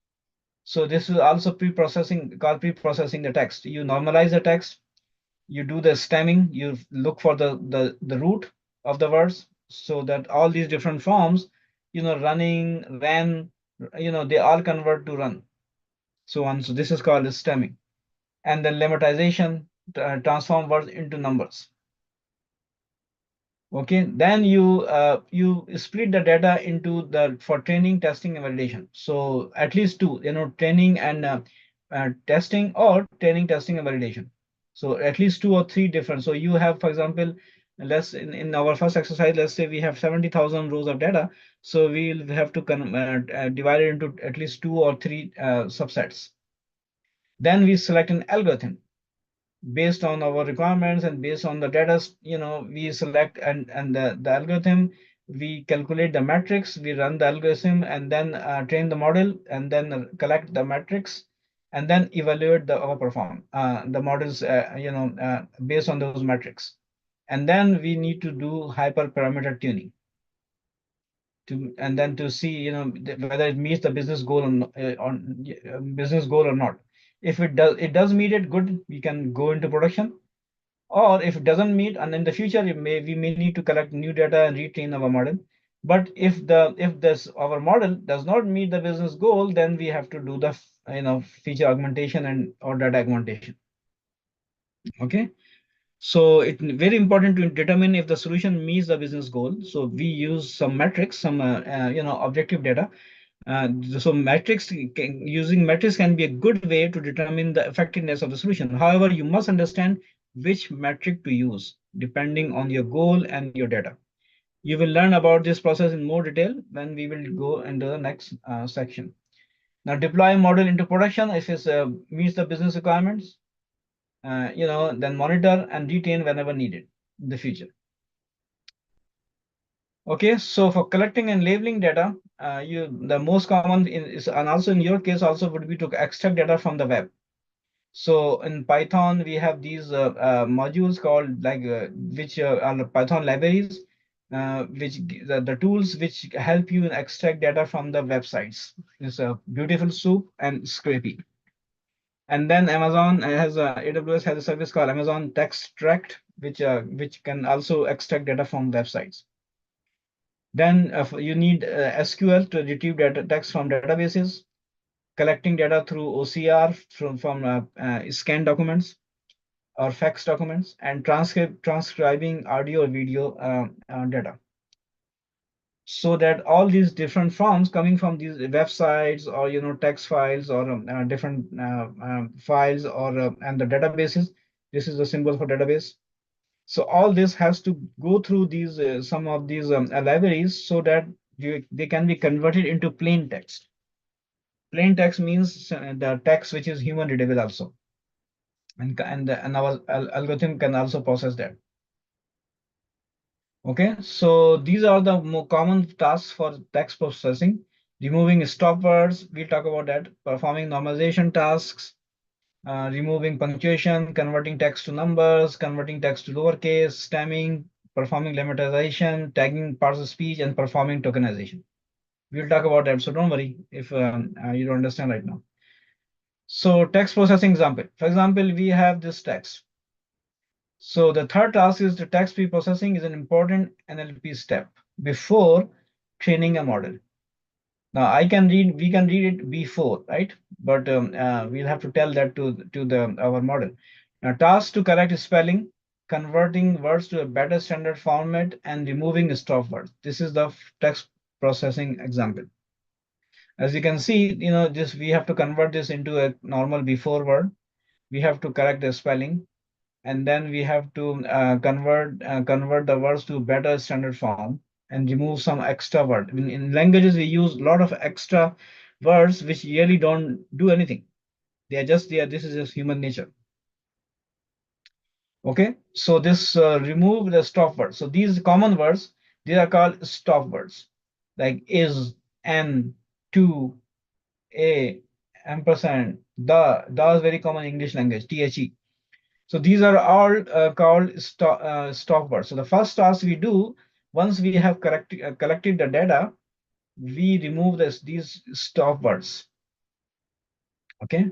Speaker 1: So this is also pre-processing, called pre-processing the text. You normalize the text, you do the stemming, you look for the root of the words, so that all these different forms, running, ran, they all convert to run, so on. So this is called stemming. And then lemmatization, transform words into numbers. Okay, then you split the data into the for training, testing, and validation. So at least two, training and testing, or training, testing, and validation. So at least two or three different. So you have, for example, let's in our first exercise, let's say we have 70,000 rows of data. So we'll have to divide it into at least two or three subsets. Then we select an algorithm based on our requirements, and based on the data, we select, and the algorithm We calculate the matrix, we run the algorithm, and then train the model, and then collect the matrix, and then evaluate our perform the models, based on those metrics. And then we need to do hyperparameter tuning and then to see, whether it meets the business goal business goal or not. If it does meet it, good, we can go into production. Or if it doesn't meet, and in the future we may need to collect new data and retrain our model. But if this our model does not meet the business goal, then we have to do the feature augmentation and or data augmentation. Okay. So it's very important to determine if the solution meets the business goal. So we use some metrics, some objective data. So using metrics can be a good way to determine the effectiveness of the solution. However, you must understand which metric to use depending on your goal and your data. You will learn about this process in more detail when we will go into the next section. Now, deploy a model into production if it meets the business requirements. Then monitor and retain whenever needed in the future. Okay, so for collecting and labeling data, the most common is, and also in your case also would be to extract data from the web. So in Python, we have these modules called which are the Python libraries, the tools which help you extract data from the websites. It's a beautiful soup and scrapey. And then Amazon has AWS has a service called Amazon Textract, which can also extract data from websites. Then you need SQL to retrieve data text from databases, collecting data through OCR from scan documents or fax documents, and transcribing audio or video data. So that all these different forms coming from these websites or text files or different files or and the databases. This is the symbol for database. So all this has to go through these some of these libraries so that they can be converted into plain text. Plain text means the text which is human readable also, and our algorithm can also process that. Okay, so these are the more common tasks for text processing. Removing stop words, we'll talk about that. Performing normalization tasks, removing punctuation, converting text to numbers, converting text to lowercase, stemming, performing lemmatization, tagging parts of speech, and performing tokenization. We'll talk about that, so don't worry if you don't understand right now. So text processing example. For example, we have this text. So the third task is the text preprocessing is an important NLP step before training a model. Now we can read it before, right? But we'll have to tell that to our model. Now, tasks to correct spelling, converting words to a better standard format, and removing stop words. This is the text processing example. As you can see, this we have to convert this into a normal before word. We have to correct the spelling, and then we have to convert the words to better standard form and remove some extra word. In languages, we use a lot of extra words which really don't do anything. They are just there. This is just human nature. Okay, so this remove the stop words. So these common words, they are called stop words, like is, and, to, a, ampersand, the is very common in English language, the. So these are all called stop words. So the first task we do, once we have collected the data, we remove these stop words. Okay.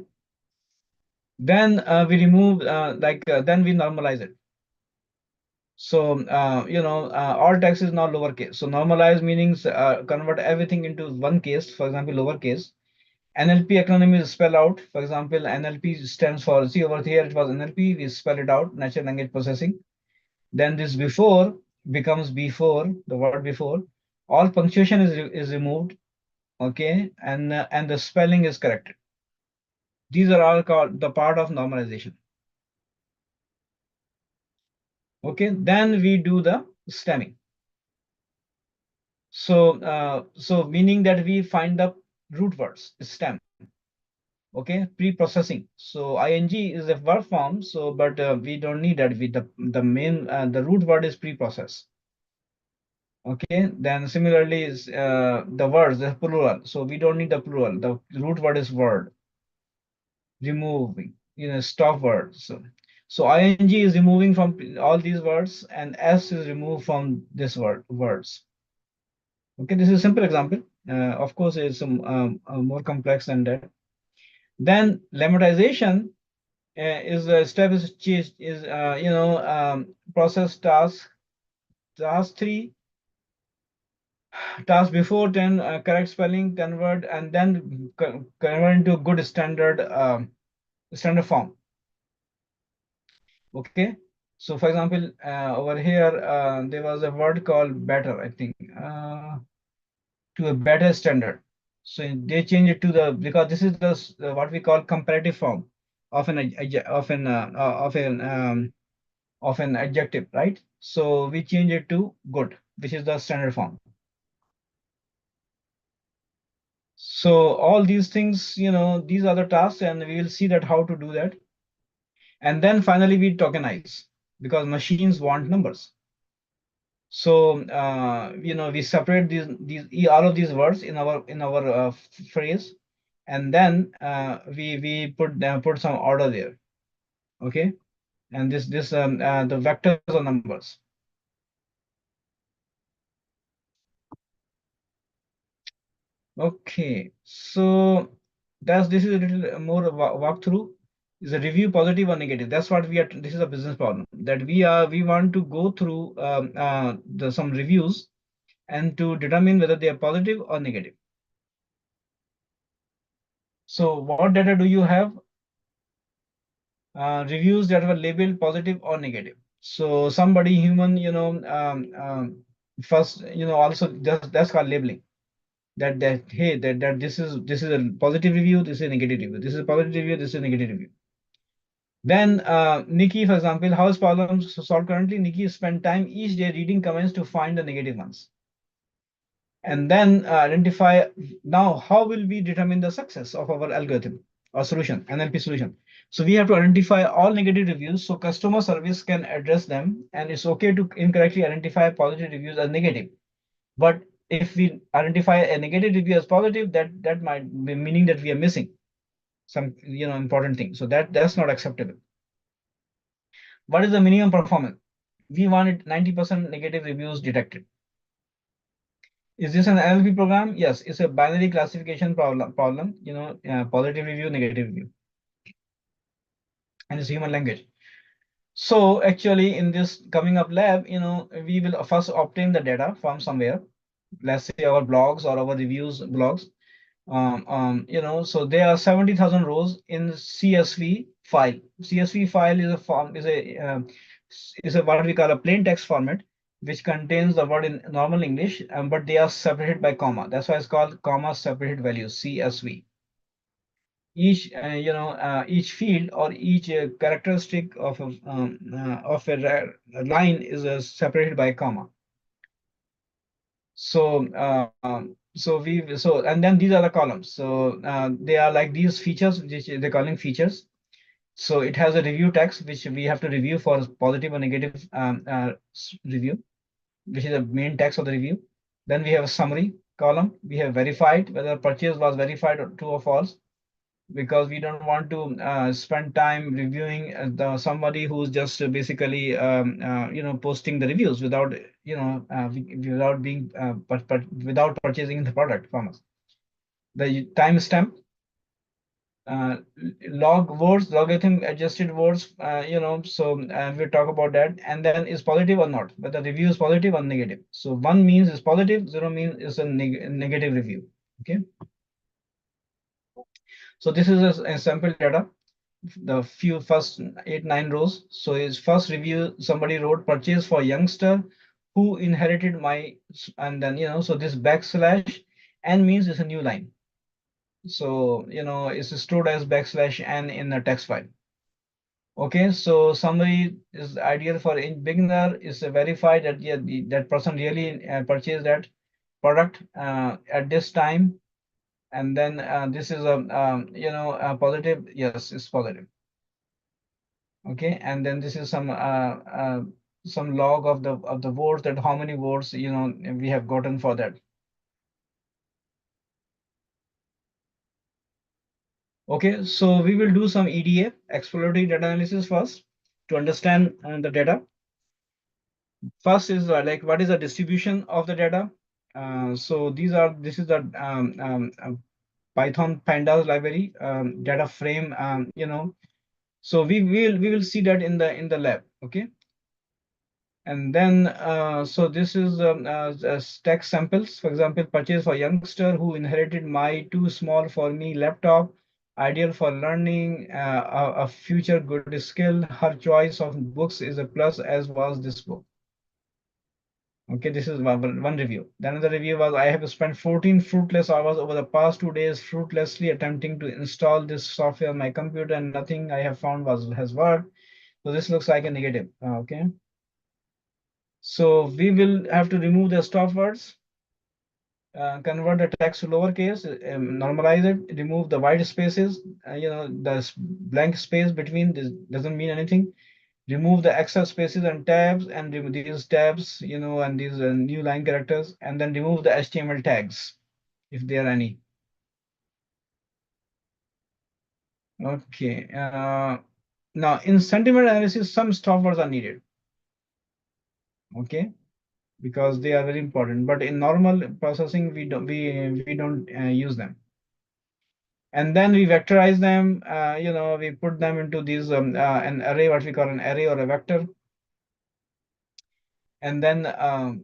Speaker 1: Then we remove then we normalize it. So all text is now lowercase. So normalize meanings convert everything into one case. For example, lowercase. NLP acronym is spelled out. For example, NLP stands for, see over here, it was NLP. We spell it out, natural language processing. Then this before becomes before, the word before. All punctuation is removed, okay, and the spelling is corrected. These are all called the part of normalization. Okay, then we do the stemming. So meaning that we find the root words, stem. Okay, pre-processing. So ing is a verb form, so but we don't need that. The main the root word is pre-process. Okay, then similarly is the words, the plural. So we don't need the plural. The root word is word, removing, stop words. So ing is removing from all these words, and s is removed from this words. Okay, this is a simple example. Of course, it's more complex than that. Then lemmatization is a step is changed is process task 3 task before 10 correct spelling convert and then convert into good standard form. Okay, so for example over here there was a word called better, I think, to a better standard. So they change it to the, because this is the what we call comparative form of an of an adjective, right? So we change it to good, which is the standard form. So all these things, these are the tasks, and we will see that how to do that. And then finally we tokenize, because machines want numbers. So we separate these all of these words in our phrase, and then we put some order there. Okay, and this the vectors are numbers. Okay, so this is a little more walkthrough. Is a review positive or negative? That's what we are. This is a business problem that we want to go through some reviews and to determine whether they are positive or negative. So what data do you have? Reviews that were labeled positive or negative. So somebody human, first, also that's called labeling. That hey, that this is a positive review, this is a negative review, this is a positive review, this is a negative review. Then Nikki, for example, house problems solved currently. Nikki spent time each day reading comments to find the negative ones. And then identify, now how will we determine the success of our algorithm or solution, NLP solution? So we have to identify all negative reviews so customer service can address them, and it's okay to incorrectly identify positive reviews as negative. But if we identify a negative review as positive, that might be meaning that we are missing some important thing. So that's not acceptable. What is the minimum performance? We wanted 90% negative reviews detected. Is this an NLP program? Yes, it's a binary classification problem, positive review, negative review, and it's human language. So actually in this coming up lab, we will first obtain the data from somewhere, let's say our blogs or our reviews blogs. So there are 70,000 rows in CSV file. CSV file is a form, is a what we call a plain text format, which contains the word in normal English, but they are separated by comma. That's why it's called comma separated values, CSV. Each field or each characteristic of a line is separated by comma. So and then these are the columns. So they are like these features, which they're calling features. So it has a review text which we have to review for positive or negative review, which is the main text of the review. Then we have a summary column. We have verified whether purchase was verified or true or false, because we don't want to spend time reviewing somebody who's just basically posting the reviews without without being without purchasing the product from us. The timestamp, uh, log words, logarithm adjusted words, we'll talk about that. And then is positive or not, whether review is positive or negative. So 1 means is positive, 0 means is a negative review. Okay, so this is a sample data, the few first 8 9 rows. So his first review, somebody wrote purchase for youngster who inherited my, and then so this backslash n means it's a new line. So it's stored as backslash n in the text file. Okay, so summary is ideal for in beginner, is verified that yeah, that person really purchased that product at this time. And then this is a positive, yes, it's positive. Okay, and then this is some some log of the votes, that how many votes we have gotten for that. Okay, so we will do some EDA, exploratory data analysis first, to understand the data. First is like what is the distribution of the data. So this is the Python pandas library, data frame, so we will see that in the lab. Okay. And then, so this is text samples. For example, purchase for youngster who inherited my too small for me laptop, ideal for learning a future good skill. Her choice of books is a plus, as was this book. Okay, this is one review. Then another review was, I have spent 14 fruitless hours over the past 2 days fruitlessly attempting to install this software on my computer, and nothing I have found has worked. So this looks like a negative. Okay. So we will have to remove the stop words, convert the text to lowercase, normalize it, remove the white spaces, the blank space between this doesn't mean anything. Remove the extra spaces and tabs, and remove these tabs, and these new line characters, and then remove the HTML tags if there are any. Okay. Now in sentiment analysis, some stop words are needed. Okay. Because they are very important. But in normal processing, we don't use them. And then we vectorize them. We put them into these an array, what we call an array or a vector. And then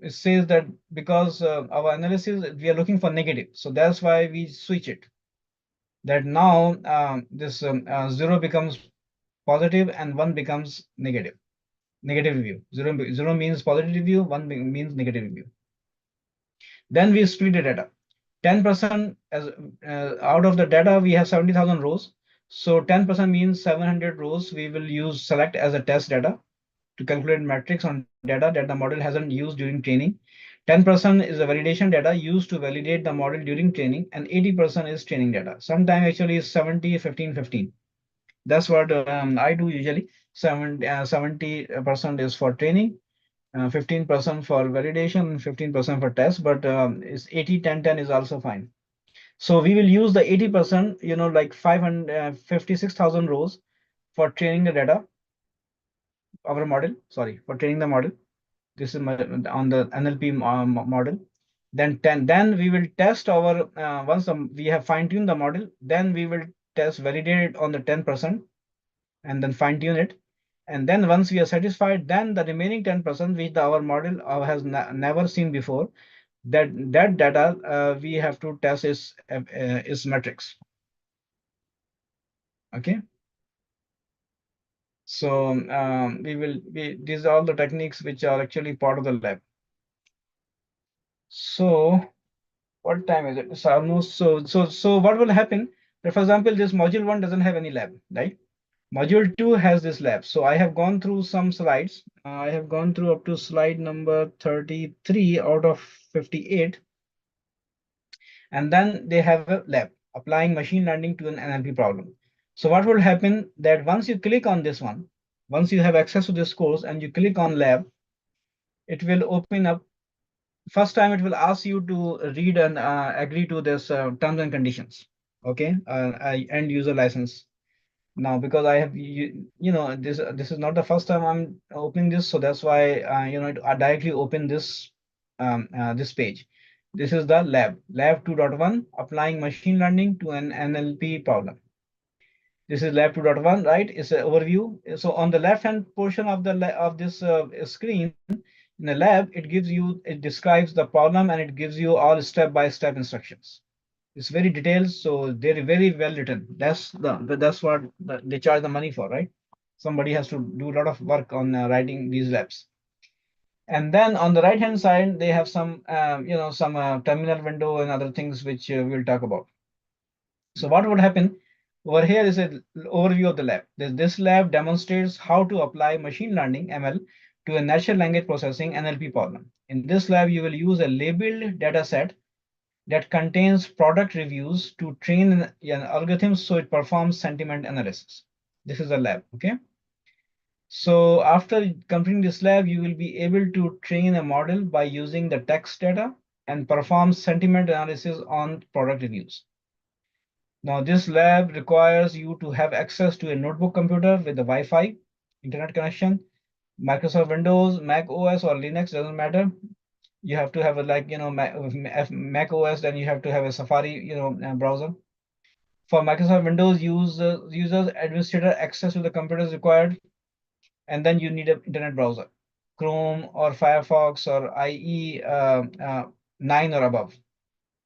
Speaker 1: it says that because our analysis, we are looking for negative, so that's why we switch it. That now this 0 becomes positive and 1 becomes negative. Negative review. Zero means positive review, 1 means negative review. Then we split the data. 10% as out of the data, we have 70,000 rows. So 10% means 700 rows we will use select as a test data to calculate metrics on data that the model hasn't used during training. 10% is a validation data used to validate the model during training, and 80% is training data. Sometimes actually is 70, 15, 15. That's what I do usually. 70% is for training, 15% for validation, 15% for test, but it's 80, 10, 10 is also fine. So we will use the 80%, like 556,000 rows for training the data, our model, sorry, for training the model. This is on the NLP model. Then we will test our, once we have fine-tuned the model, then we will test, validate it on the 10%, and then fine-tune it. And then once we are satisfied, then the remaining 10%, which our model has never seen before, that data we have to test is metrics. Okay. So these are all the techniques which are actually part of the lab. So what time is it? It's almost, so what will happen? For example, this module 1 doesn't have any lab, right? Module 2 has this lab. So I have gone through some slides. I have gone through up to slide number 33 out of 58. And then they have a lab applying machine learning to an NLP problem. So what will happen that once you click on this one, once you have access to this course and you click on lab, it will open up. First time it will ask you to read and agree to this terms and conditions. Okay, end user license. Now because I have this is not the first time I'm opening this, so that's why I directly open this page. This is the lab 2.1, applying machine learning to an NLP problem. This is lab 2.1, right? It's an overview. So on the left hand portion of this screen in the lab, it describes the problem and it gives you all step-by-step instructions. It's very detailed, so they're very well written. That's what they charge the money for, right? Somebody has to do a lot of work on writing these labs. And then on the right hand side, they have some some terminal window and other things which we'll talk about. So what would happen over here is an overview of the lab. This lab demonstrates how to apply machine learning (ML) to a natural language processing (NLP) problem. In this lab, you will use a labeled data set that contains product reviews to train an algorithm so it performs sentiment analysis. This is a lab, okay? So after completing this lab, you will be able to train a model by using the text data and perform sentiment analysis on product reviews. Now, this lab requires you to have access to a notebook computer with the Wi-Fi, internet connection, Microsoft Windows, Mac OS or Linux, doesn't matter. You have to have a like, Mac OS, then you have to have a Safari, browser. For Microsoft Windows, users administrator access to the computer is required, and then you need an internet browser, Chrome or Firefox or IE 9 or above.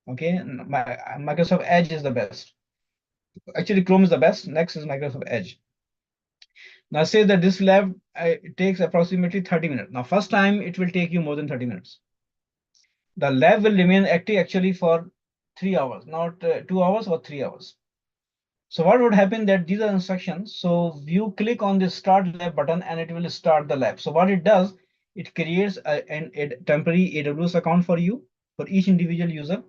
Speaker 1: Okay, Microsoft Edge is the best. Actually, Chrome is the best. Next is Microsoft Edge. Now say that this lab it takes approximately 30 minutes. Now first time it will take you more than 30 minutes. The lab will remain active actually for 3 hours, not 2 hours or 3 hours. So what would happen that these are instructions. So you click on the start lab button and it will start the lab. So what it does, it creates a temporary AWS account for you, for each individual user.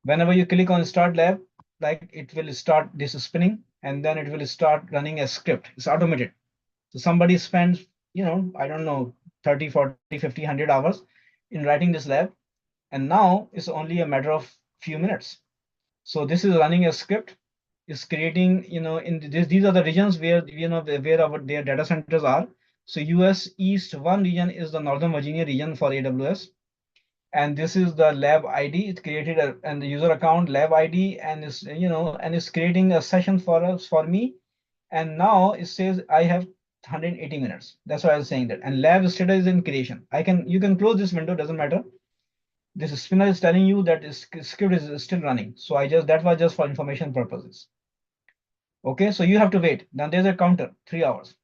Speaker 1: Whenever you click on start lab, like it will start this spinning and then it will start running a script. It's automated. So somebody spends, I don't know, 30, 40, 50, 100 hours in writing this lab. And now it's only a matter of few minutes. So this is running a script, is creating, in this, these are the regions where, where their data centers are. So US East one region is the Northern Virginia region for AWS. And this is the lab ID. It created and the user account lab ID and is, and it's creating a session for us, for me. And now it says I have 180 minutes. That's why I was saying that. And lab status is in creation. You can close this window, doesn't matter. This spinner is telling you that this script is still running. So that was just for information purposes. Okay, so you have to wait. Then there's a counter, 3 hours.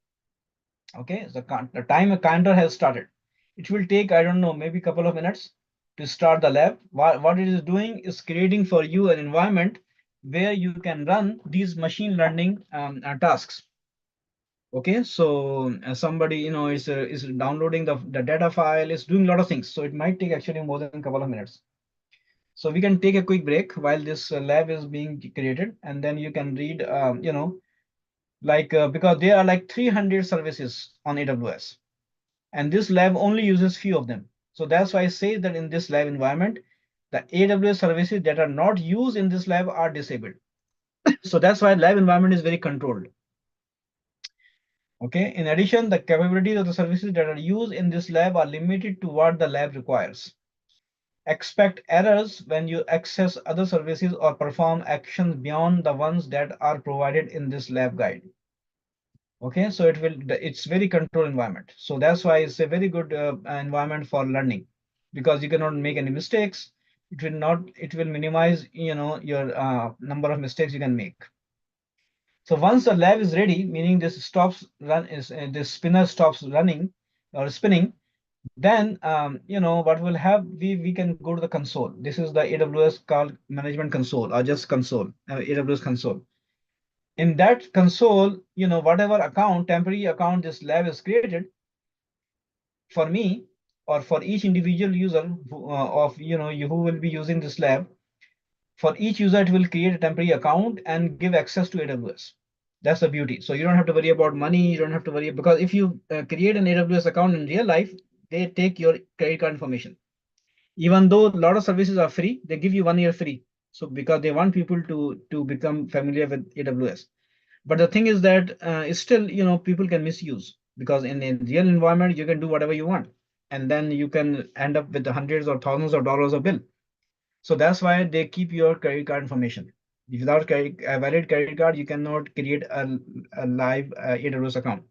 Speaker 1: Okay, the time counter has started. It will take, I don't know, maybe a couple of minutes to start the lab. What it is doing is creating for you an environment where you can run these machine learning tasks. Okay, so somebody, is downloading the data file, is doing a lot of things. So it might take actually more than a couple of minutes. So we can take a quick break while this lab is being created, and then you can read, because there are like 300 services on AWS, and this lab only uses few of them. So that's why I say that in this lab environment, the AWS services that are not used in this lab are disabled. So that's why lab environment is very controlled. Okay. In addition, the capabilities of the services that are used in this lab are limited to what the lab requires. Expect errors when you access other services or perform actions beyond the ones that are provided in this lab guide. Okay, so it's very controlled environment. So that's why it's a very good environment for learning, because you cannot make any mistakes. It will minimize, your number of mistakes you can make. So once the lab is ready, meaning this spinner stops running or spinning, then what will have we can go to the console. This is the AWS called management console, or just console, AWS console. In that console, whatever temporary account this lab is created for me or for each individual user who will be using this lab, for each user it will create a temporary account and give access to AWS. That's the beauty. So you don't have to worry about money. You don't have to worry, because if you create an AWS account in real life, they take your credit card information. Even though a lot of services are free, they give you 1 year free. So because they want people to become familiar with AWS. But the thing is that it's still, people can misuse, because in a real environment, you can do whatever you want. And then you can end up with the hundreds or thousands of dollars of bill. So that's why they keep your credit card information. Without a valid credit card, you cannot create a live AWS account.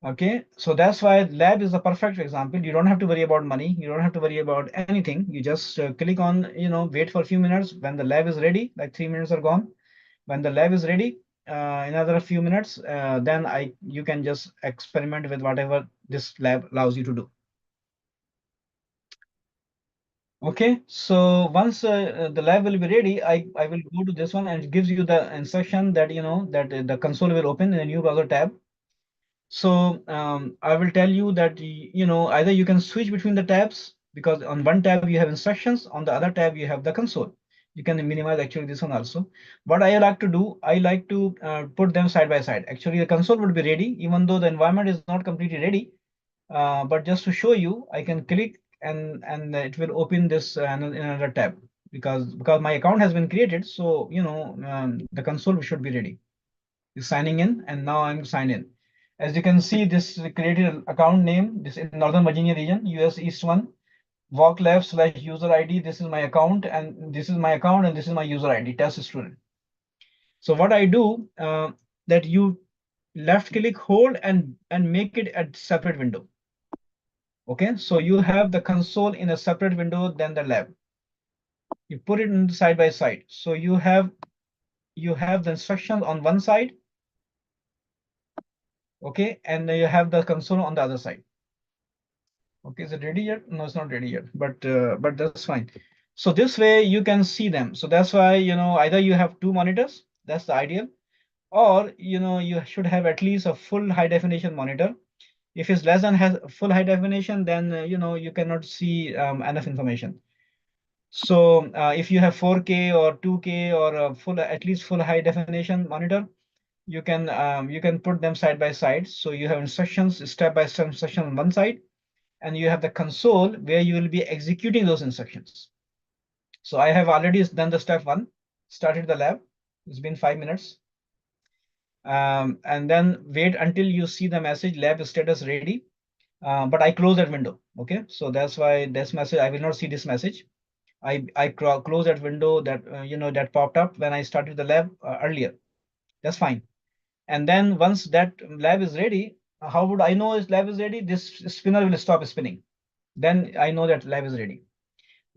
Speaker 1: Okay, so that's why lab is the perfect example. You don't have to worry about money. You don't have to worry about anything. You just click on, wait for a few minutes. When the lab is ready, like 3 minutes are gone. When the lab is ready, another few minutes, then you can just experiment with whatever this lab allows you to do. Okay, so once the lab will be ready, I will go to this one, and it gives you the instruction that, that the console will open in a new browser tab. So I will tell you that, either you can switch between the tabs, because on one tab you have instructions, on the other tab you have the console. You can minimize actually this one also. What I like to do, I like to put them side by side. Actually, the console would be ready, even though the environment is not completely ready. But just to show you, I can click and it will open this in another tab because my account has been created. So the console should be ready. Is signing in, and now I'm signed in. As you can see, this created account name. This in Northern Virginia region, US East 1. Walk left slash user ID. This is my account, and this is my account, and this is my user ID, test student. So what I do, that you left click, hold, and make it a separate window. Okay, so you have the console in a separate window than the lab. You put it in side by side. So you have the instructions on one side, okay, and you have the console on the other side. Okay, is it ready yet? No, it's not ready yet, but that's fine. So this way you can see them. So that's why, either you have two monitors, that's the ideal, or you should have at least a full high definition monitor. If it's less than has full high definition, then you cannot see enough information. So if you have 4K or 2K or a full at least full high definition monitor, you can put them side by side. So you have instructions, step by step instruction on one side, and you have the console where you will be executing those instructions. So I have already done the step one, started the lab. It's been 5 minutes. And then wait until you see the message lab status ready. But I close that window. Okay, so that's why this message, I will not see this message. I close that window that popped up when I started the lab earlier. That's fine. And then once that lab is ready, how would I know if lab is ready? This spinner will stop spinning. Then I know that lab is ready.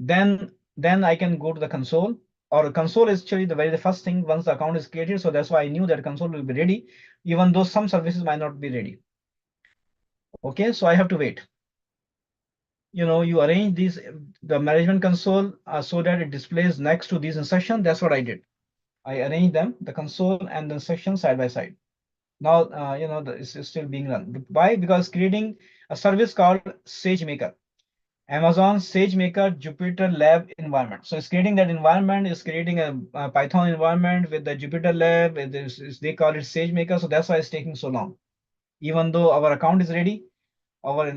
Speaker 1: Then I can go to the console, or console is actually the first thing once the account is created. So that's why I knew that console will be ready, even though some services might not be ready. Okay, so I have to wait. You arrange these the management console so that it displays next to these instructions. That's what I did. I arranged them, the console and the instructions side by side. Now it's still being run. Why? Because creating a service called SageMaker. Amazon SageMaker Jupyter Lab environment. So it's creating that environment, is creating a Python environment with the Jupyter Lab. They call it SageMaker. So that's why it's taking so long. Even though our account is ready, but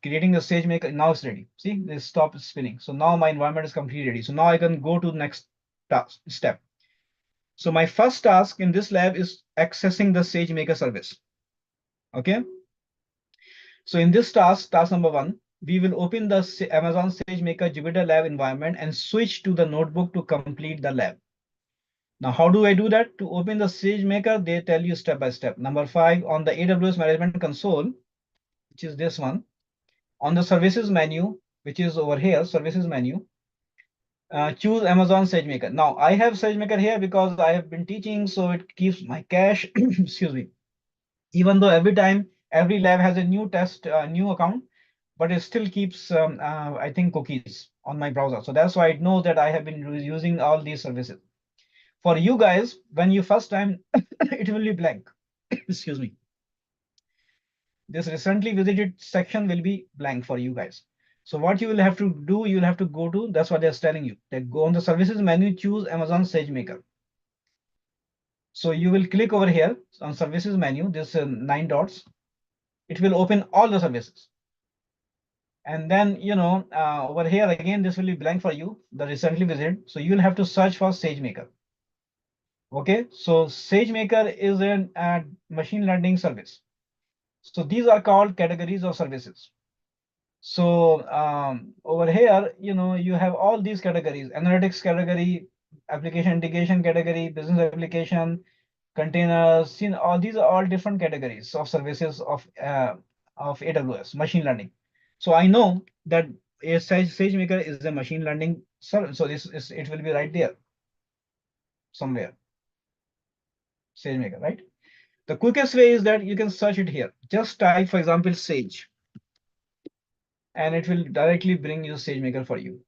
Speaker 1: creating a SageMaker now it's ready. See, this stop spinning. So now my environment is completely ready. So now I can go to the next step. So my first task in this lab is accessing the SageMaker service. Okay. So in this task number one, we will open the Amazon SageMaker Jupyter Lab environment and switch to the notebook to complete the lab. Now, how do I do that? To open the SageMaker, they tell you step by step. Number 5, on the AWS Management Console, which is this one, on the services menu, which is over here, services menu, choose Amazon SageMaker. Now, I have SageMaker here because I have been teaching, so it keeps my cache, excuse me, even though every time, every lab has a new test, new account, but it still keeps, I think, cookies on my browser. So that's why it knows that I have been using all these services. For you guys, when you first time, it will be blank. Excuse me. This recently visited section will be blank for you guys. So what you will have to do, you'll have to go to, that's what they're telling you, that go on the services menu, choose Amazon SageMaker. So you will click over here on services menu, this 9 dots. It will open all the services. And then, over here again, this will be blank for you, the recently visited. So you'll have to search for SageMaker. Okay, so SageMaker is a machine learning service. So these are called categories of services. So over here, you have all these categories: analytics category, application integration category, business application, containers. All these are all different categories of services of AWS machine learning. So I know that a SageMaker is a machine learning service. So it will be right there somewhere. SageMaker, right? The quickest way is that you can search it here. Just type, for example, Sage, and it will directly bring you SageMaker for you.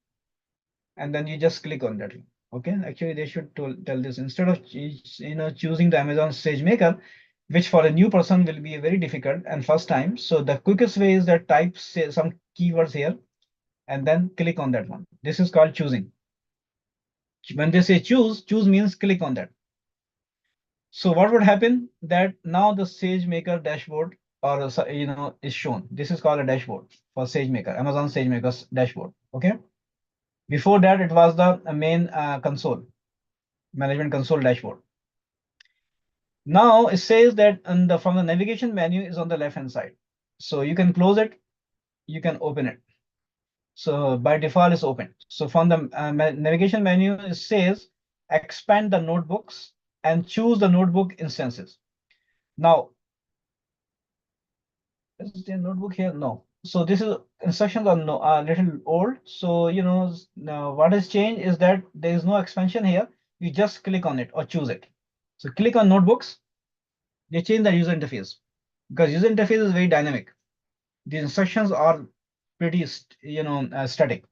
Speaker 1: And then you just click on that. Okay, actually they should tell this instead of choosing the Amazon SageMaker, which for a new person will be very difficult and first time. So the quickest way is that type say some keywords here and then click on that one. This is called choosing. When they say choose, choose means click on that. So what would happen that now the SageMaker dashboard or is shown. This is called a dashboard for SageMaker, Amazon SageMaker's dashboard. Okay. Before that, it was the main console, management console dashboard. Now it says that from the navigation menu is on the left hand side. So you can close it, you can open it. So by default it's open. So from the navigation menu, it says expand the notebooks and choose the notebook instances. Now, is there a notebook here? No. So this is instructions are no, a little old. So, now what has changed is that there is no expansion here. You just click on it or choose it. So click on notebooks. They change the user interface because user interface is very dynamic. The instructions are pretty, static.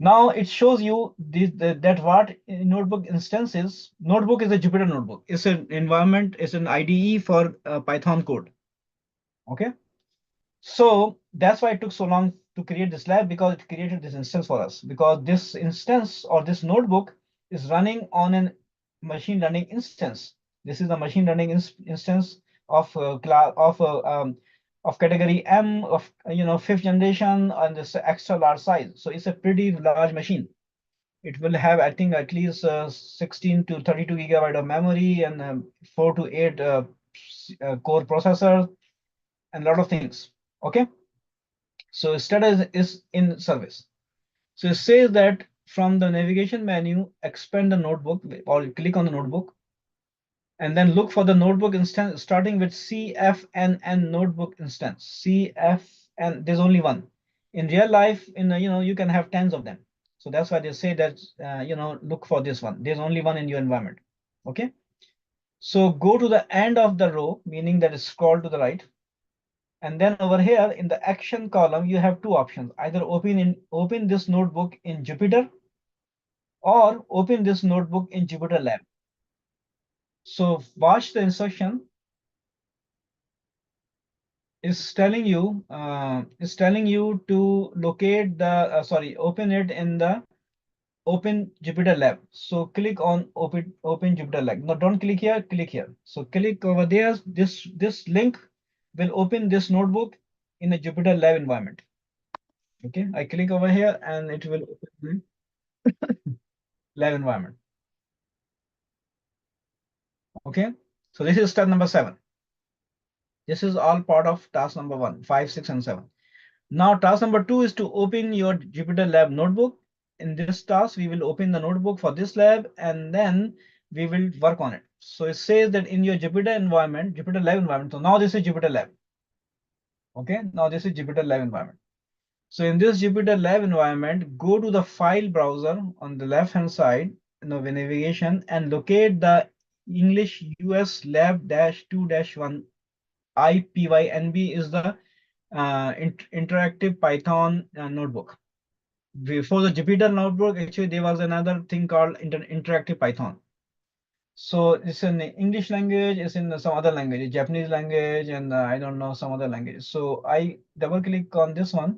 Speaker 1: Now it shows you that what notebook instance is. Notebook is a Jupyter notebook. It's an environment. It's an IDE for Python code. Okay. So that's why it took so long to create this lab, because it created this instance for us, because this instance or this notebook is running on an machine learning instance. This is the machine learning instance of class of category M of fifth generation and this extra large size. So it's a pretty large machine. It will have, I think, at least 16 to 32 gigabyte of memory and 4 to 8 core processors and a lot of things. Okay. So status is in service. So it says that from the navigation menu, expand the notebook or click on the notebook and then look for the notebook instance starting with CFNN notebook instance. CFN, there's only one. In real life, you can have tens of them. So that's why they say that, look for this one. There's only one in your environment. Okay. So go to the end of the row, meaning that scroll to the right. And then over here in the action column, you have two options. Either open this notebook in Jupyter or open this notebook in Jupyter Lab. So watch the instruction. Is telling you to locate the open it in the open Jupyter Lab. So click on open Jupyter Lab. No, don't click here, click here. So click over there. This link will open this notebook in a Jupyter Lab environment. Okay, I click over here and it will open the lab environment. Okay, so this is step number 7. This is all part of task number 1, 5, 6, and 7. Now task number 2 is to open your Jupyter Lab notebook. In this task, we will open the notebook for this lab and then we will work on it. So it says that in your Jupyter environment, Jupyter Lab environment. So now this is Jupyter Lab. Okay, now this is Jupyter Lab environment. So in this Jupyter Lab environment, go to the file browser on the left hand side, navigation, and locate the English US lab-2-1 IPYNB is the interactive Python notebook. Before the Jupyter notebook, actually there was another thing called interactive Python. So it's in English language, it's in some other language, Japanese language, and I don't know some other language. So I double click on this one.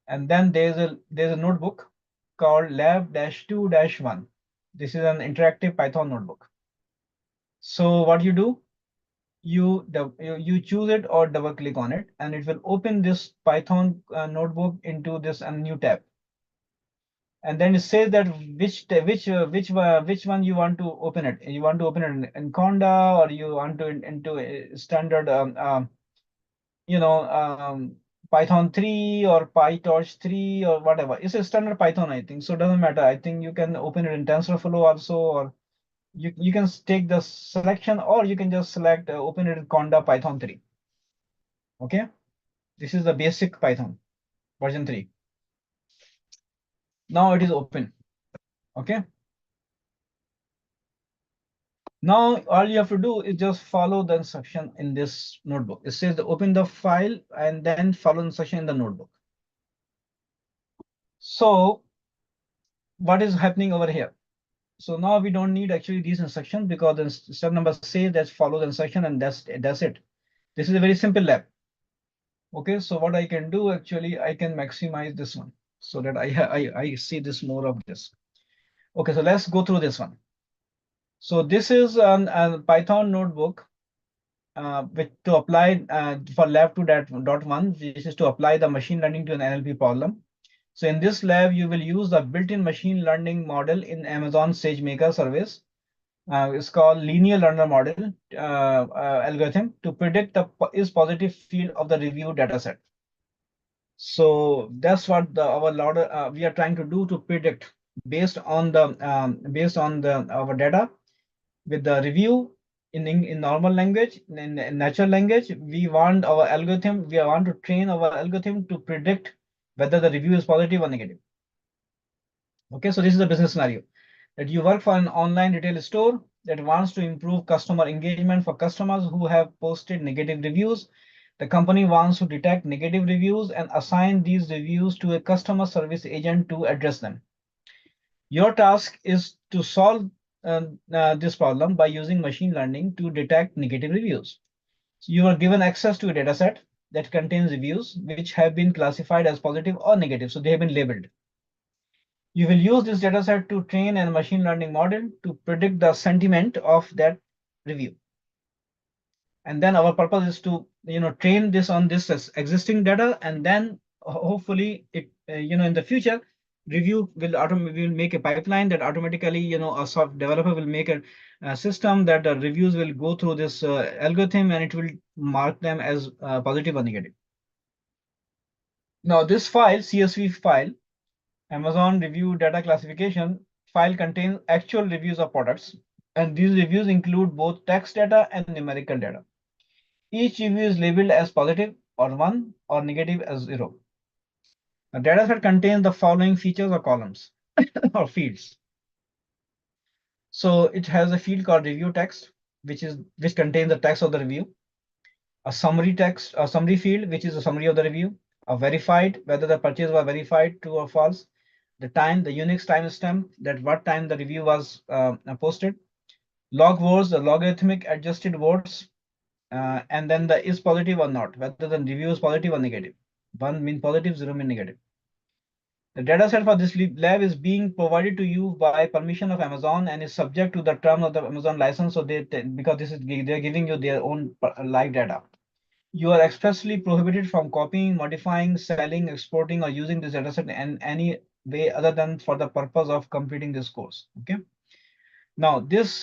Speaker 1: And then there's a notebook called lab-2-1. This is an interactive Python notebook. So what you do, you choose it or double click on it, and it will open this Python notebook into this new tab. And then it says that which one you want to open it. You want to open it in Conda, or you want to into a standard Python 3 or PyTorch 3 or whatever. It's a standard Python, I think. So it doesn't matter. I think you can open it in TensorFlow also, or you can take the selection, or you can just select open it in Conda Python 3. Okay. This is the basic Python version 3. Now it is open. Okay. Now all you have to do is just follow the instruction in this notebook. It says to open the file and then follow the instruction in the notebook. So what is happening over here? So now we don't need actually these instructions, because the step number says that follow the instruction and that's it. This is a very simple lab. Okay, so what I can do actually, I can maximize this one so that I see this more of this. Okay, so let's go through this one. So this is a Python notebook which to apply for lab 2.1, which is to apply the machine learning to an NLP problem. So in this lab, you will use the built-in machine learning model in Amazon SageMaker service. It's called linear learner model algorithm to predict the is positive field of the review dataset. So that's what our lot we are trying to do to predict based on the our data with the review in normal language, in natural language. We want our algorithm, we want to train our algorithm to predict whether the review is positive or negative. Okay, so this is a business scenario that you work for an online retail store that wants to improve customer engagement for customers who have posted negative reviews. The company wants to detect negative reviews and assign these reviews to a customer service agent to address them. Your task is to solve this problem by using machine learning to detect negative reviews. So you are given access to a data set that contains reviews which have been classified as positive or negative. So they have been labeled. You will use this data set to train a machine learning model to predict the sentiment of that review. And then our purpose is to train this on this existing data, and then hopefully it in the future review will make a pipeline that automatically a soft developer will make a system that the reviews will go through this algorithm and it will mark them as positive or negative. Now this file, CSV file, Amazon review data classification file, contains actual reviews of products, and these reviews include both text data and numerical data. Each review is labeled as positive or 1 or negative as 0. The dataset contains the following features or columns or fields. So it has a field called review text, which contains the text of the review, a summary text, a summary field, which is a summary of the review, a verified, whether the purchase was verified, true or false, the time, the Unix timestamp, that what time the review was posted, log words, the logarithmic adjusted words, and then the is positive or not, whether the review is positive or negative. 1 mean positive, 0 mean negative. The dataset for this lab is being provided to you by permission of Amazon and is subject to the terms of the Amazon license. So because they're giving you their own live data. You are expressly prohibited from copying, modifying, selling, exporting, or using this dataset in any way other than for the purpose of completing this course. Okay. Now this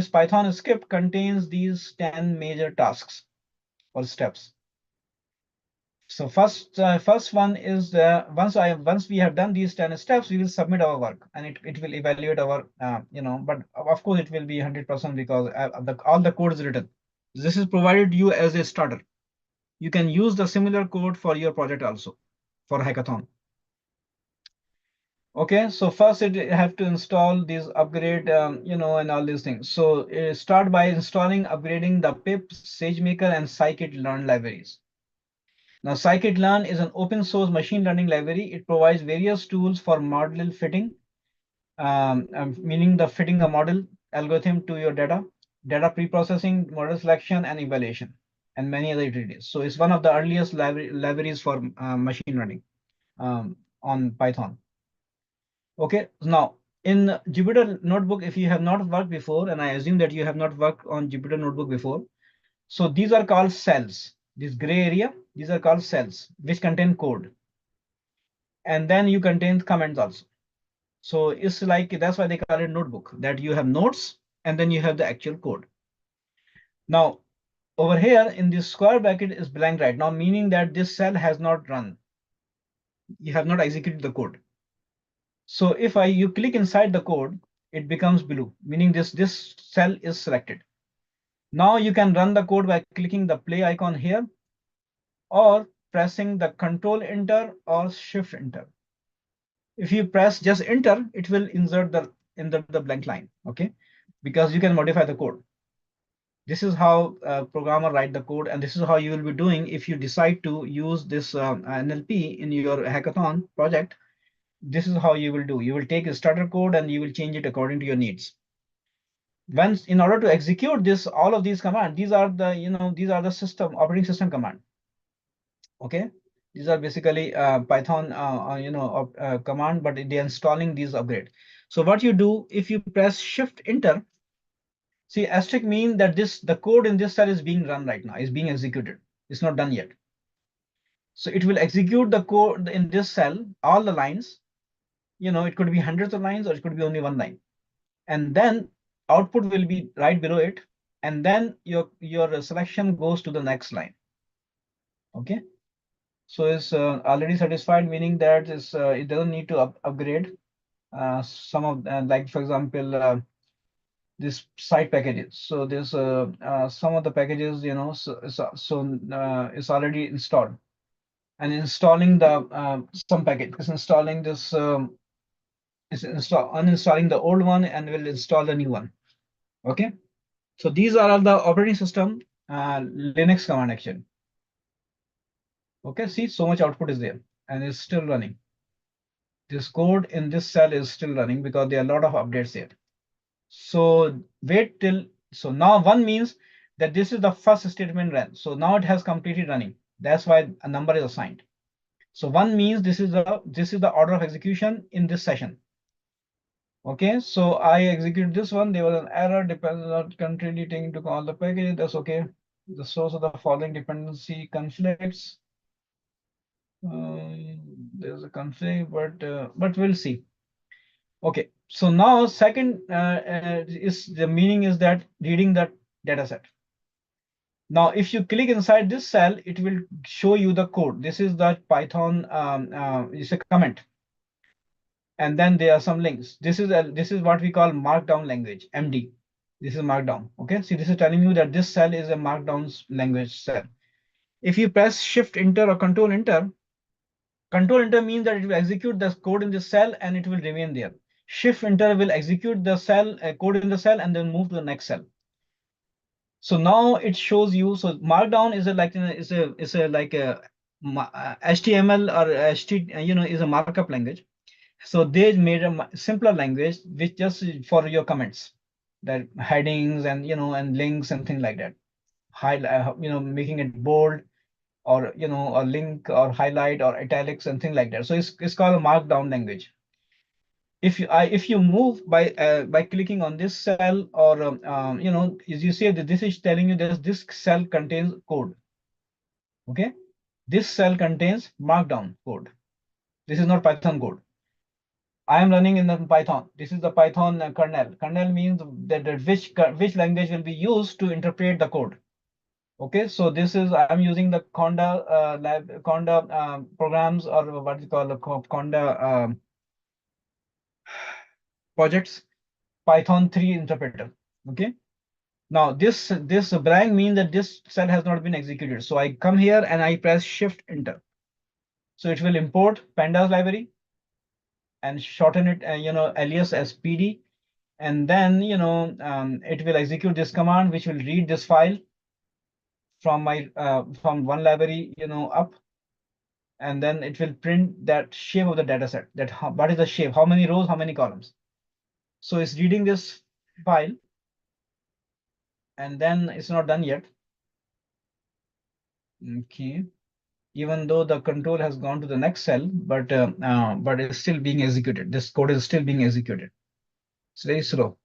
Speaker 1: Python script contains these 10 major tasks or steps. So first one is once we have done these 10 steps, we will submit our work and it will evaluate our but of course it will be 100% because all the code is written. This is provided you as a starter. You can use the similar code for your project also for hackathon. Okay, so first it have to install these upgrade and all these things. So start by installing upgrading the pip, SageMaker, and scikit-learn libraries. Now, scikit-learn is an open source machine learning library. It provides various tools for model fitting, meaning the fitting a model algorithm to your data pre-processing, model selection, and evaluation, and many other utilities. So it's one of the earliest libraries for machine learning on Python. Okay, now in Jupyter Notebook, if you have not worked before, and I assume that you have not worked on Jupyter Notebook before, so these are called cells. This gray area, these are called cells, which contain code. And then you contain comments also. So it's like, that's why they call it notebook, that you have notes and then you have the actual code. Now, over here in this square bracket is blank right now, meaning that this cell has not run. You have not executed the code. So if you click inside the code, it becomes blue, meaning this cell is selected. Now you can run the code by clicking the play icon here or pressing the control enter or shift enter. If you press just enter, it will insert the blank line, okay? Because you can modify the code. This is how programmer write the code, and this is how you will be doing if you decide to use this NLP in your hackathon project. This is how you will do. You will take a starter code and you will change it according to your needs. Once, in order to execute this, all of these commands, these are the system operating system command. Okay, these are basically Python, command, but they're installing these upgrade. So what you do if you press Shift Enter, see asterisk mean that the code in this cell is being run right now, is being executed. It's not done yet. So it will execute the code in this cell, all the lines. It could be hundreds of lines or it could be only one line. And then output will be right below it. And then your selection goes to the next line. Okay. So it's already satisfied, meaning that it doesn't need to upgrade some of like for example this site packages. So there's some of the packages, it's already installed, and installing the some package is installing this is uninstalling the old one and will install the new one. Okay, so these are all the operating system Linux command action. Okay, see, so much output is there and it's still running. This code in this cell is still running because there are a lot of updates there. So wait till, so now one means that this is the first statement run. So now it has completed running. That's why a number is assigned. So one means this is the order of execution in this session. Okay, so I execute this one. There was an error depends on contributing to all the packages. That's okay. The source of the following dependency conflicts. There's a conflict, but we'll see. Okay, so now second is the meaning is that reading the data set. Now, if you click inside this cell, it will show you the code. This is the Python, it's a comment. And then there are some links. This is what we call markdown language, MD. This is markdown. Okay, see, this is telling you that this cell is a markdown language cell. If you press Shift Enter or Control Enter, Control Enter means that it will execute the code in this cell and it will remain there. Shift Enter will execute the cell code in the cell and then move to the next cell. So now it shows you. So Markdown is a like is a like a HTML or HT is a markup language. So they made a simpler language which just for your comments, that headings and and links and things like that. Making it bold or a link or highlight or italics and things like that. So it's called a markdown language. If you move by clicking on this cell or as you say that this is telling you that this cell contains code. Okay, this cell contains markdown code. This is not Python code. I am running in the Python. This is the Python kernel. Kernel means that which language will be used to interpret the code. Okay, so this is I'm using the Conda programs, or what you call the Conda projects Python 3 interpreter. Okay, now this blank means that this cell has not been executed. So I come here and I press Shift Enter. So it will import pandas library and shorten it, alias as PD, and then it will execute this command, which will read this file from my from one library up, and then it will print that shape of the data set. What is the shape? How many rows? How many columns? So it's reading this file, and then it's not done yet. Okay, even though the control has gone to the next cell, but it's still being executed. This code is still being executed. It's very slow.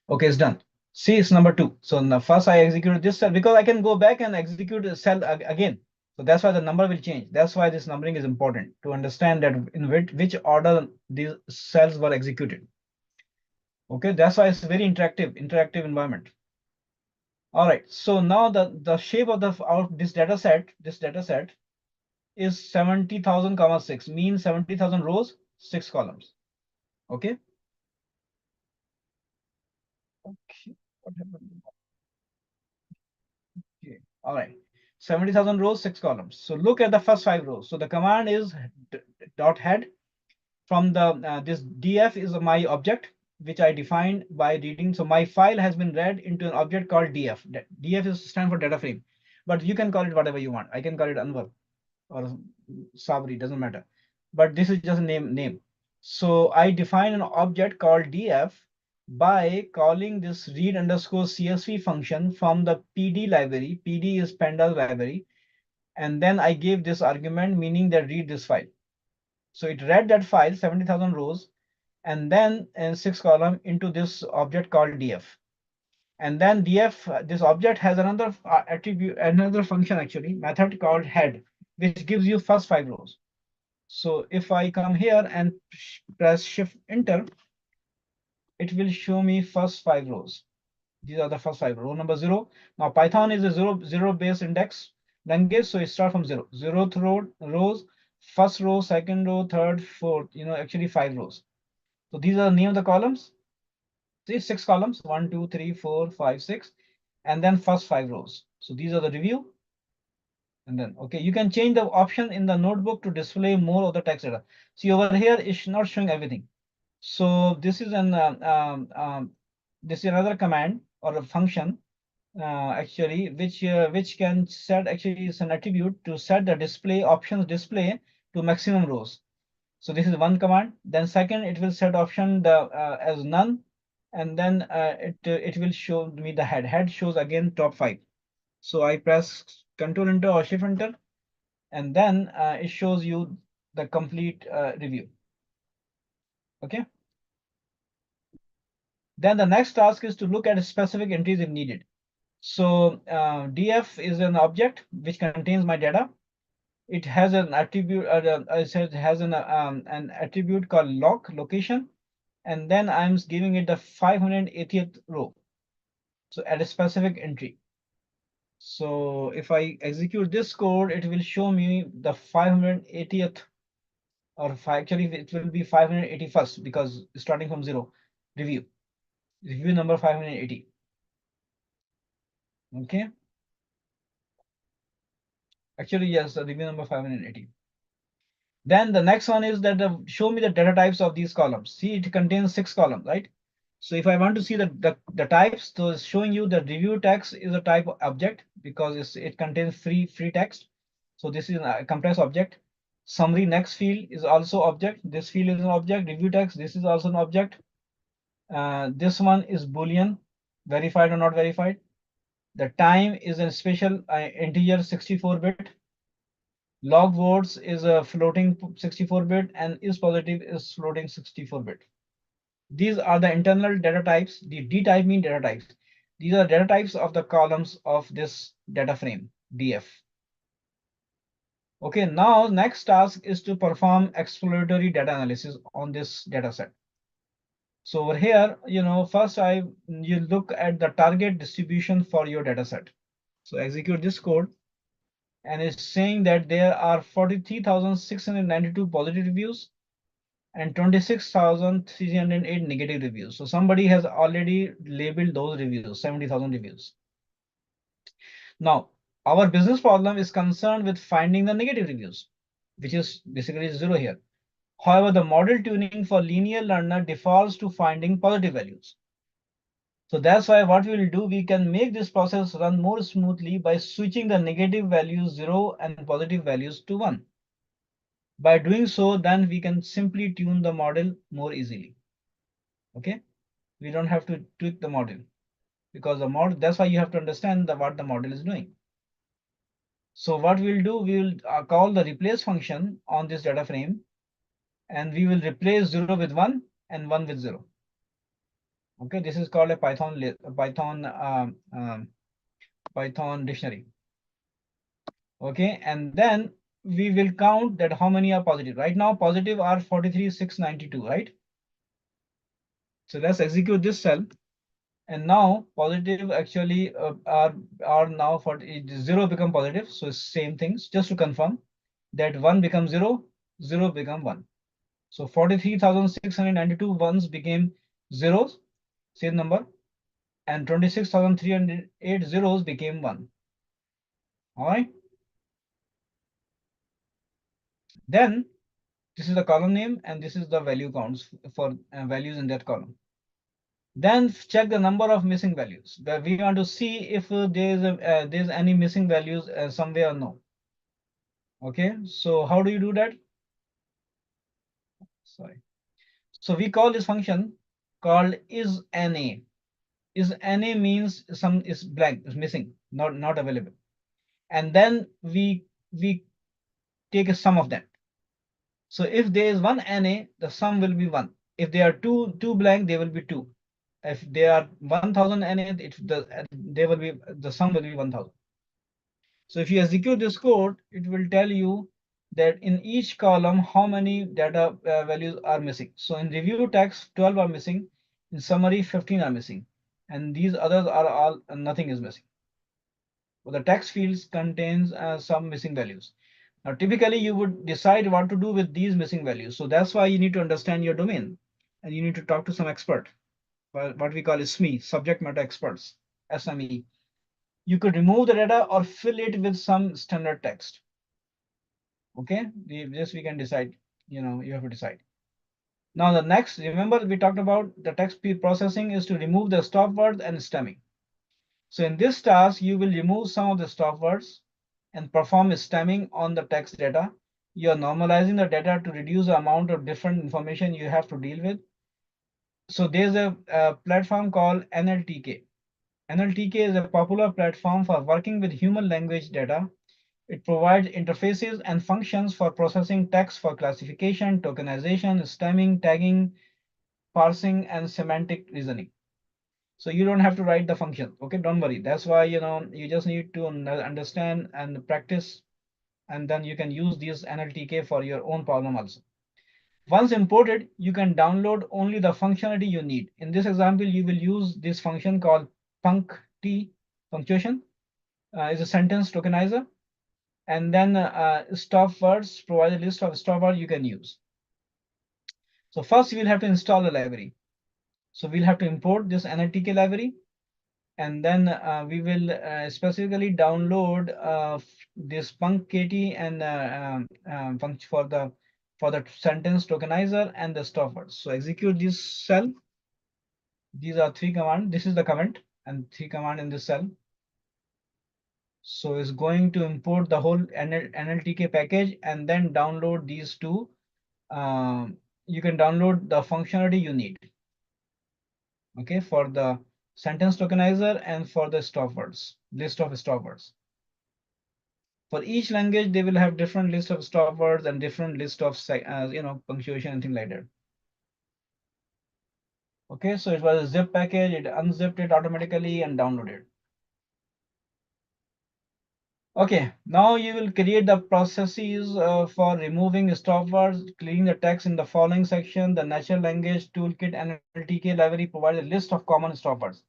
Speaker 1: Okay, it's done. See, it's number 2. So now first I executed this cell because I can go back and execute a cell again. So that's why the number will change. That's why this numbering is important to understand that in which order these cells were executed. Okay, that's why it's a very interactive environment. All right, so now the shape of this data set is 70,000 comma 6, means 70,000 rows, 6 columns. Okay. Okay. What happened? Okay. All right. 70,000 rows, 6 columns. So look at the first 5 rows. So the command is dot head from the this df is my object which I defined by reading. So my file has been read into an object called df. Df is stand for data frame, but you can call it whatever you want. I can call it Anwar or Sabri, doesn't matter. But this is just a name. So I define an object called df by calling this read underscore csv function from the pd library. Pd is pandas library. And then I gave this argument, meaning that read this file. So it read that file, 70,000 rows, and then in 6 column into this object called df. And then df, this object has another attribute, another function actually, method called head, which gives you first 5 rows. So if I come here and press shift enter, it will show me first 5 rows. These are the first 5 row number 0. Now Python is a zero base index language, so it starts from 0. 0th rows, first row, second row, third, fourth, actually 5 rows. So these are the name of the columns. See, 6 columns, 1, 2, 3, 4, 5, 6, and then first 5 rows. So these are the review. And then, okay, you can change the option in the notebook to display more of the text data. See over here, it's not showing everything. So this is another command or a function actually, which can set, actually is an attribute to set the display options display to maximum rows. So this is one command. Then second, it will set option as none, and then it will show me the head. Head shows again top 5. So I press Control Enter or Shift Enter, and then it shows you the complete review. Okay. Then the next task is to look at specific entries if needed. So df is an object which contains my data. It has an attribute, I said, has an attribute called location, and then I'm giving it the 580th row. So at a specific entry. So if I execute this code, it will show me the 580th, or actually it will be 581st because starting from 0. Review number 580. Okay. Actually, yes, the review number 580. Then the next one is that show me the data types of these columns. See, it contains 6 columns, right? So if I want to see the types, so it's showing you that review text is a type of object because it contains free text. So this is a compressed object. Summary next field is also object. This field is an object. Review text, this is also an object. This one is Boolean, verified or not verified. The time is a special integer 64-bit. Log words is a floating 64-bit, and is positive is floating 64-bit. These are the internal data types. The D type mean data types. These are data types of the columns of this data frame, DF. Okay, now next task is to perform exploratory data analysis on this data set. So over here, first you look at the target distribution for your data set. So execute this code, and it's saying that there are 43,692 positive reviews and 26,308 negative reviews. So somebody has already labeled those reviews, 70,000 reviews. Now, our business problem is concerned with finding the negative reviews, which is basically 0 here. However, the model tuning for linear learner defaults to finding positive values. So that's why what we will do, we can make this process run more smoothly by switching the negative values 0 and positive values to 1. By doing so, then we can simply tune the model more easily. Okay, we don't have to tweak the model because the model, that's why you have to understand what the model is doing. So what we'll do, we will call the replace function on this data frame, and we will replace 0 with 1 and 1 with 0. Okay, this is called a Python dictionary. Okay, and then we will count that how many are positive. Right now, positive are 43,692, right? So let's execute this cell. And now positive actually are now for 0 become positive. So same things, just to confirm that 1 becomes 0, 0 become 1. So 43,692 ones became zeros, same number, and 26,308 zeros became 1. All right. Then this is the column name, and this is the value counts for values in that column. Then check the number of missing values. That we want to see if there's any missing values somewhere or no. Okay, so how do you do that? Sorry. So we call this function called isNA. IsNA means some is blank, is missing, not available. And then we we take a sum of them. So if there is one NA, the sum will be 1. If there are two blank, they will be 2. If there are 1000 NA, they will be, the sum will be 1000. So if you execute this code, it will tell you that in each column how many data values are missing. So in review text, 12 are missing. In summary, 15 are missing, and these others are all, nothing is missing. So the text fields contains some missing values. Now, typically, you would decide what to do with these missing values. So that's why you need to understand your domain, and you need to talk to some expert, what we call SME, subject matter experts, SME. You could remove the data or fill it with some standard text. Okay, this we can decide. You have to decide. Now the next, remember we talked about the text processing is to remove the stop words and stemming. So in this task, you will remove some of the stop words and perform stemming on the text data. You are normalizing the data to reduce the amount of different information you have to deal with. So there's a platform called NLTK. NLTK is a popular platform for working with human language data. It provides interfaces and functions for processing text for classification, tokenization, stemming, tagging, parsing, and semantic reasoning. So you don't have to write the function. Okay, don't worry. That's why you just need to understand and practice, and then you can use this NLTK for your own problem also. Once imported, you can download only the functionality you need. In this example, you will use this function called punct punctuation. Is a sentence tokenizer, and then stop words provide a list of stop words you can use. So first we'll have to install the library. So we'll have to import this NLTK library, and then we will specifically download this punkt and for the sentence tokenizer and the stop words. So execute this cell. These are 3 commands. This is the comment and 3 command in this cell. So it's going to import the whole NLTK package and then download these two. You can download the functionality you need. Okay, for the sentence tokenizer and for the stop words, list of stop words. For each language, they will have different list of stop words and different list of punctuation and things like that. Okay, so it was a zip package. It unzipped it automatically and downloaded. Okay, now you will create the processes for removing stop words, clearing the text in the following section. The natural language toolkit NLTK library provides a list of common stop words.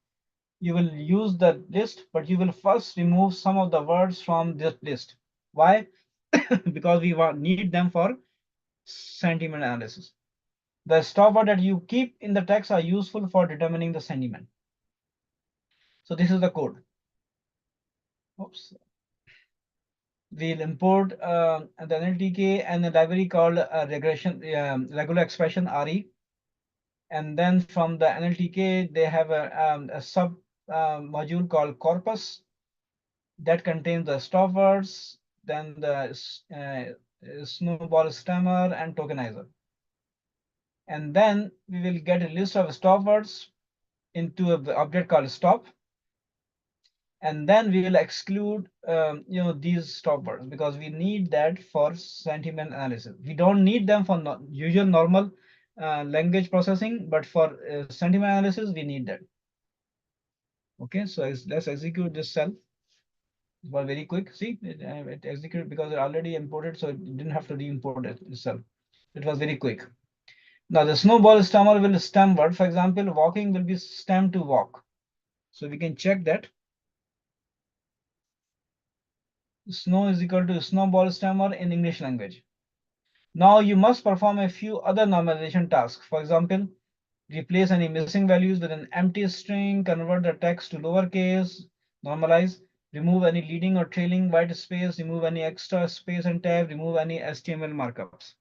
Speaker 1: You will use the list, but you will first remove some of the words from this list. Why? Because we need them for sentiment analysis. The stop word that you keep in the text are useful for determining the sentiment. So this is the code. Oops. We'll import the NLTK and a library called regular expression RE. And then from the NLTK, they have a sub module called corpus that contains the stop words, then the snowball stammer and tokenizer. And then we will get a list of stop words into an object called stop. And then we will exclude these stop words because we need that for sentiment analysis. We don't need them for usual normal language processing, but for sentiment analysis we need that. Okay, so let's execute this cell. It was very quick. See, it executed because it already imported, so it didn't have to re-import it itself. It was very quick. Now the snowball stammer will stem word. For example, walking will be stem to walk. So we can check that. Snow is equal to snowball stammer in English language. Now you must perform a few other normalization tasks. For example, replace any missing values with an empty string, convert the text to lowercase, normalize, remove any leading or trailing white space, remove any extra space and tab, remove any HTML markups.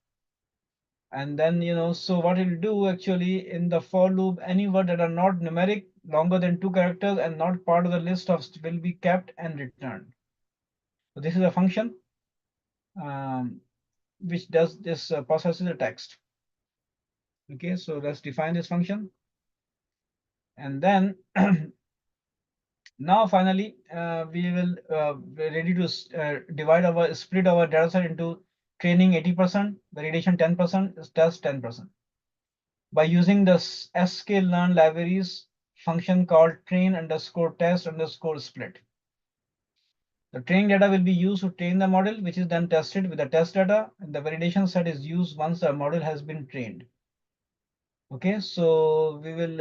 Speaker 1: And then, so what it'll do actually in the for loop, any word that are not numeric, longer than 2 characters and not part of the list of will be kept and returned. So this is a function which does this processes the text. Okay, so let's define this function. And then Now finally, we will be ready to split our data set into training 80%, validation 10%, test 10%. By using the sklearn libraries function called train underscore test underscore split. The training data will be used to train the model, which is then tested with the test data, and the validation set is used once the model has been trained. Okay, so we will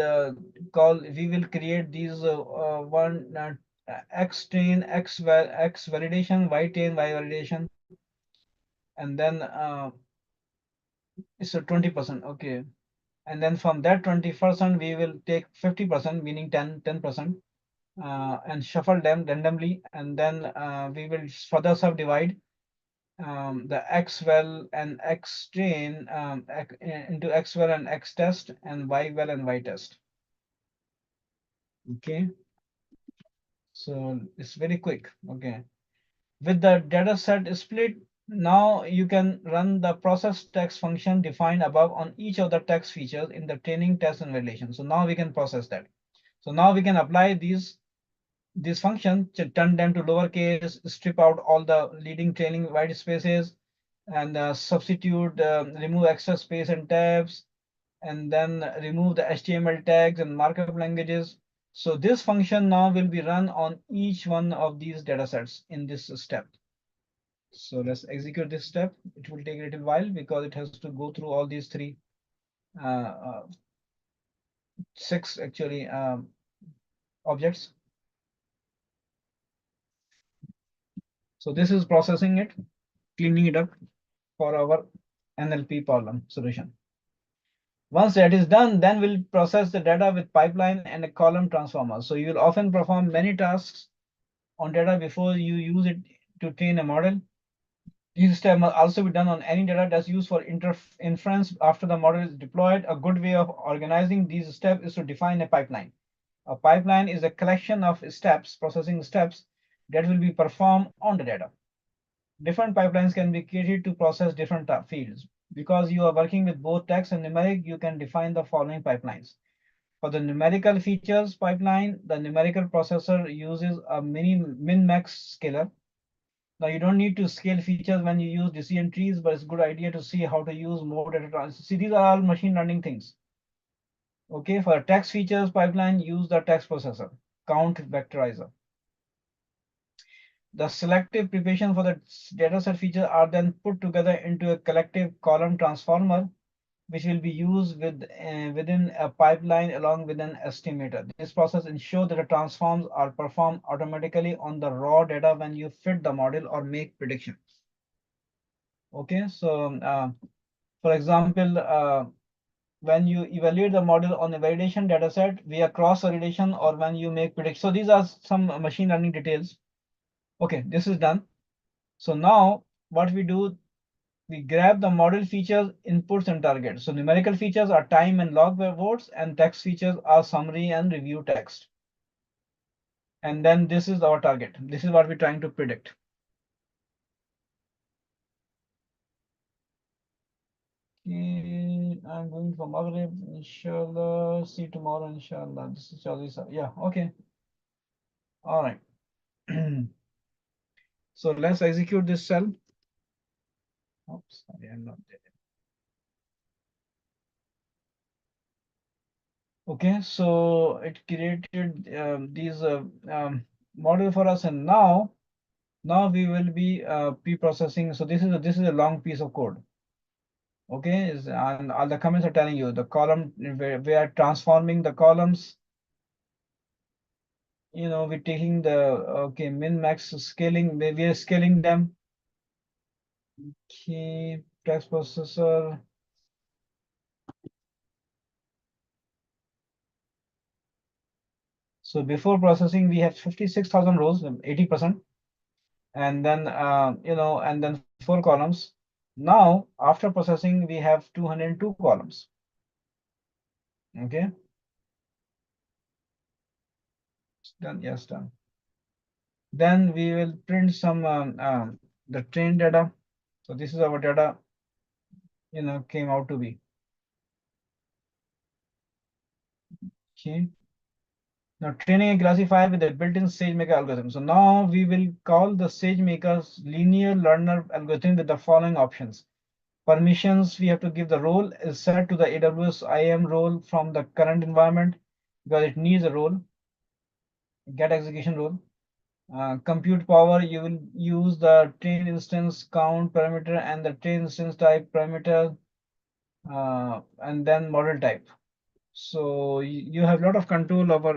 Speaker 1: create these one x train, x validation, y train, y validation, and then it's a 20%. Okay, and then from that 20%, we will take 50%, meaning 10%, and shuffle them randomly, and then we will further subdivide the x well and x train into x well and x test and y well and y test. Okay, so it's very quick. Okay, with the data set split, now you can run the process text function defined above on each of the text features in the training, test, and validation. So now we can process that. So now we can apply these functions to turn them to lowercase, strip out all the leading training white spaces, and substitute, remove extra space and tabs, and then remove the HTML tags and markup languages. So this function now will be run on each one of these data sets in this step. So let's execute this step. It will take a little while because it has to go through all these uh, uh, six actually objects. So this is processing it, cleaning it up for our NLP problem solution. Once that is done, then we'll process the data with pipeline and a column transformer. So you will often perform many tasks on data before you use it to train a model. These steps must also be done on any data that's used for inference after the model is deployed. A good way of organizing these steps is to define a pipeline. A pipeline is a collection of steps, processing steps that will be performed on the data. Different pipelines can be created to process different fields. Because you are working with both text and numeric, you can define the following pipelines. For the numerical features pipeline, the numerical processor uses a min-max scaler. Now you don't need to scale features when you use decision trees, but it's a good idea to see how to use more data. See, these are all machine learning things. Okay, for text features pipeline, use the text processor, count vectorizer. The selective preparation for the dataset features are then put together into a collective column transformer, which will be used within a pipeline along with an estimator. This process ensures that the transforms are performed automatically on the raw data when you fit the model or make predictions. Okay, so for example, when you evaluate the model on a validation dataset via cross validation or when you make predictions. So these are some machine learning details. Okay, this is done. So now what we do, we grab the model features, inputs, and targets. So numerical features are time and log words, and text features are summary and review text. And then this is our target. This is what we're trying to predict. Okay, I'm going for Maghrib, inshallah. See you tomorrow, inshallah. This is Chaudhry. Yeah, okay. All right. So let's execute this cell. Oops, sorry, I'm not there. Okay, so it created these model for us, and now we will be pre-processing. So this is a long piece of code. Okay, and all the comments are telling you the column we are transforming the columns. We're taking the min max scaling. We are scaling them. Okay, text processor. So before processing, we have 56,000 rows, 80%, and then and then 4 columns. Now after processing, we have 202 columns. Okay, it's done. Yes, done. Then we will print some the train data. So this is our data, came out to be. Okay. Now training and classify with the built-in SageMaker algorithm. So now we will call the SageMaker's linear learner algorithm with the following options. Permissions, we have to give the role is set to the AWS IAM role from the current environment because it needs a role, get execution role. Compute power, you will use the train instance count parameter and the train instance type parameter, and then model type. So you have a lot of control over,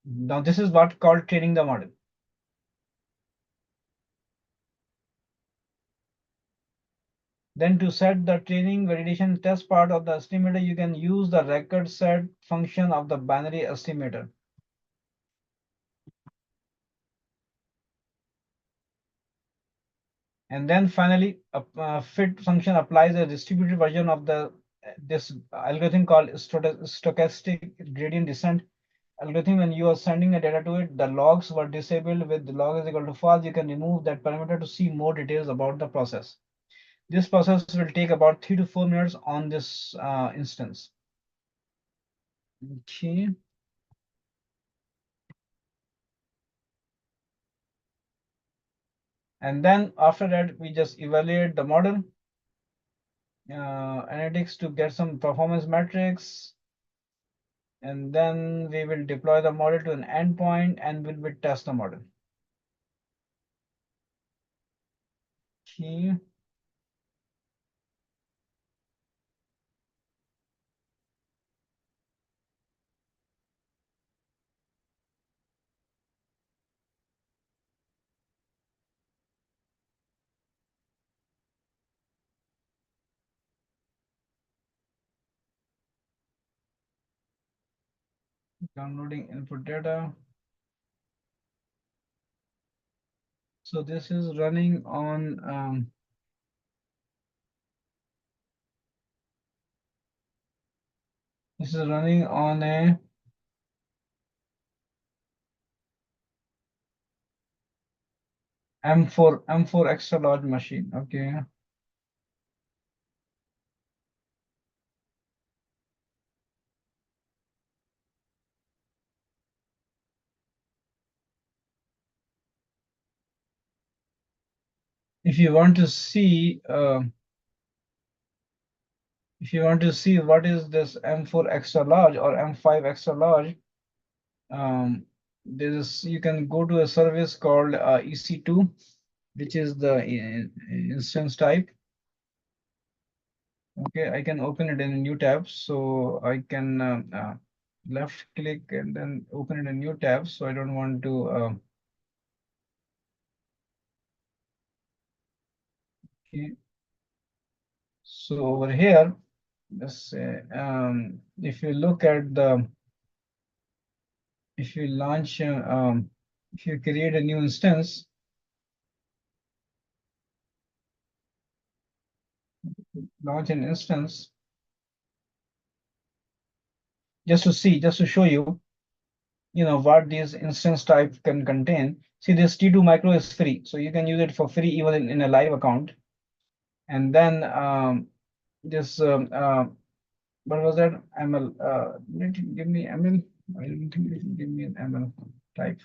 Speaker 1: now this is what called training the model. Then to set the training validation test part of the estimator, you can use the record set function of the binary estimator. And then finally, a fit function applies a distributed version of the this algorithm called stochastic gradient descent algorithm. When you are sending a data to it, the logs were disabled with the log is equal to false. You can remove that parameter to see more details about the process. This process will take about 3 to 4 minutes on this instance. Okay. And then after that, we just evaluate the model analytics to get some performance metrics. And then we will deploy the model to an endpoint and we will test the model. Okay. Downloading input data. So this is running on a M4 extra large machine. Okay. If you want to see what is this M4 extra large or M5 extra large, you can go to a service called EC2, which is the instance type. Okay, I can open it in a new tab. So I can left click and then open it in a new tab. So I don't want to. Okay. So over here, let's say, if you look at the, if you launch, if you create a new instance, launch an instance, just to show you, what these instance type can contain. See, this T2 micro is free, so you can use it for free even in a live account. And then this what was that? ML. Did it give me ML? I don't think it will give me an ML type.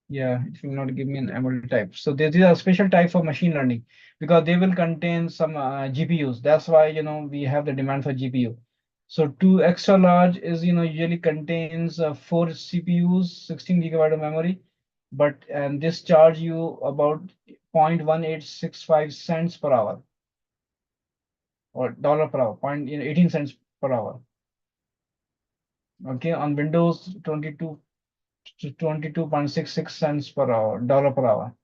Speaker 1: Yeah, it will not give me an ML type. So these are special type for machine learning because they will contain some GPUs. That's why we have the demand for GPU. So 2 extra large is usually contains 4 CPUs, 16 gigabyte of memory, and this charge you about 0.1865 cents per hour or dollar per hour, 18 cents per hour. Okay, on Windows 22 to 22.66 cents per hour, dollar per hour.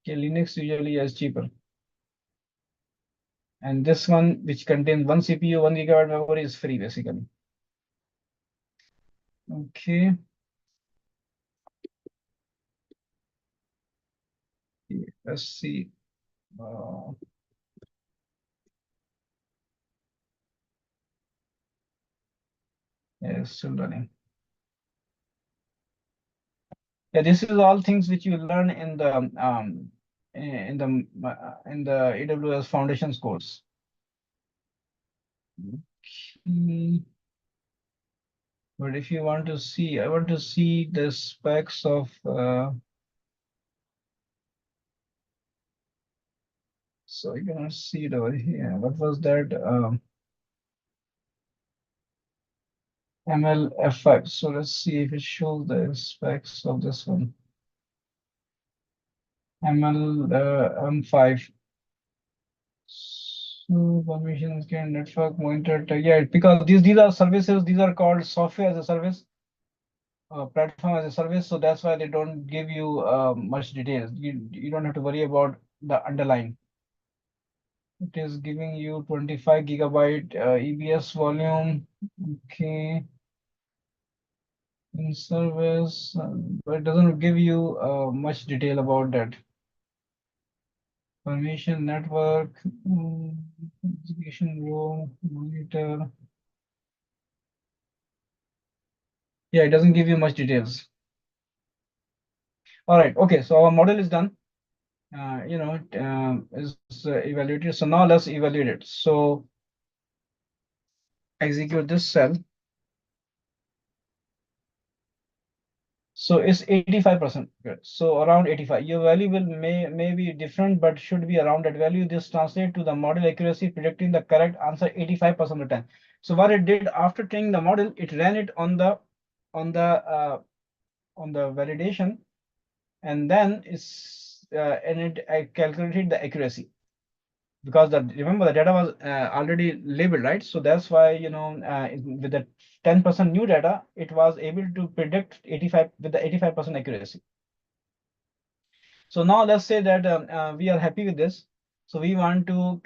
Speaker 1: Okay, Linux usually is cheaper. And this one, which contains one CPU, 1 gigabyte memory, is free basically. Okay, let's see. Uh, yeah, it's still running. Yeah, this is all things which you learn in the AWS Foundations course. Mm, But if you want to see, I want to see the specs of, so you cannot see it over here. What was that? MLFX. So let's see if it shows the specs of this one. ML M5. So permissions can network monitor. Yeah, because these are services. These are called software as a service, platform as a service. So that's why they don't give you much details. You don't have to worry about the underlying. It is giving you 25 gigabyte EBS volume. Okay, in service, but it doesn't give you much detail about that. Permission network, execution row, monitor. Yeah, it doesn't give you much details. All right, okay, so our model is done. Is evaluated. So now let's evaluate it. So execute this cell. So it's 85% good. So around 85. Your value may be different, but should be around that value. This translates to the model accuracy predicting the correct answer 85% of the time. So what it did after training the model, it ran it on the uh, on the validation, and then it calculated the accuracy, because remember the data was already labeled, right? So that's why, with the 10% new data, it was able to predict 85 with the 85% accuracy. So now let's say that we are happy with this. So we want to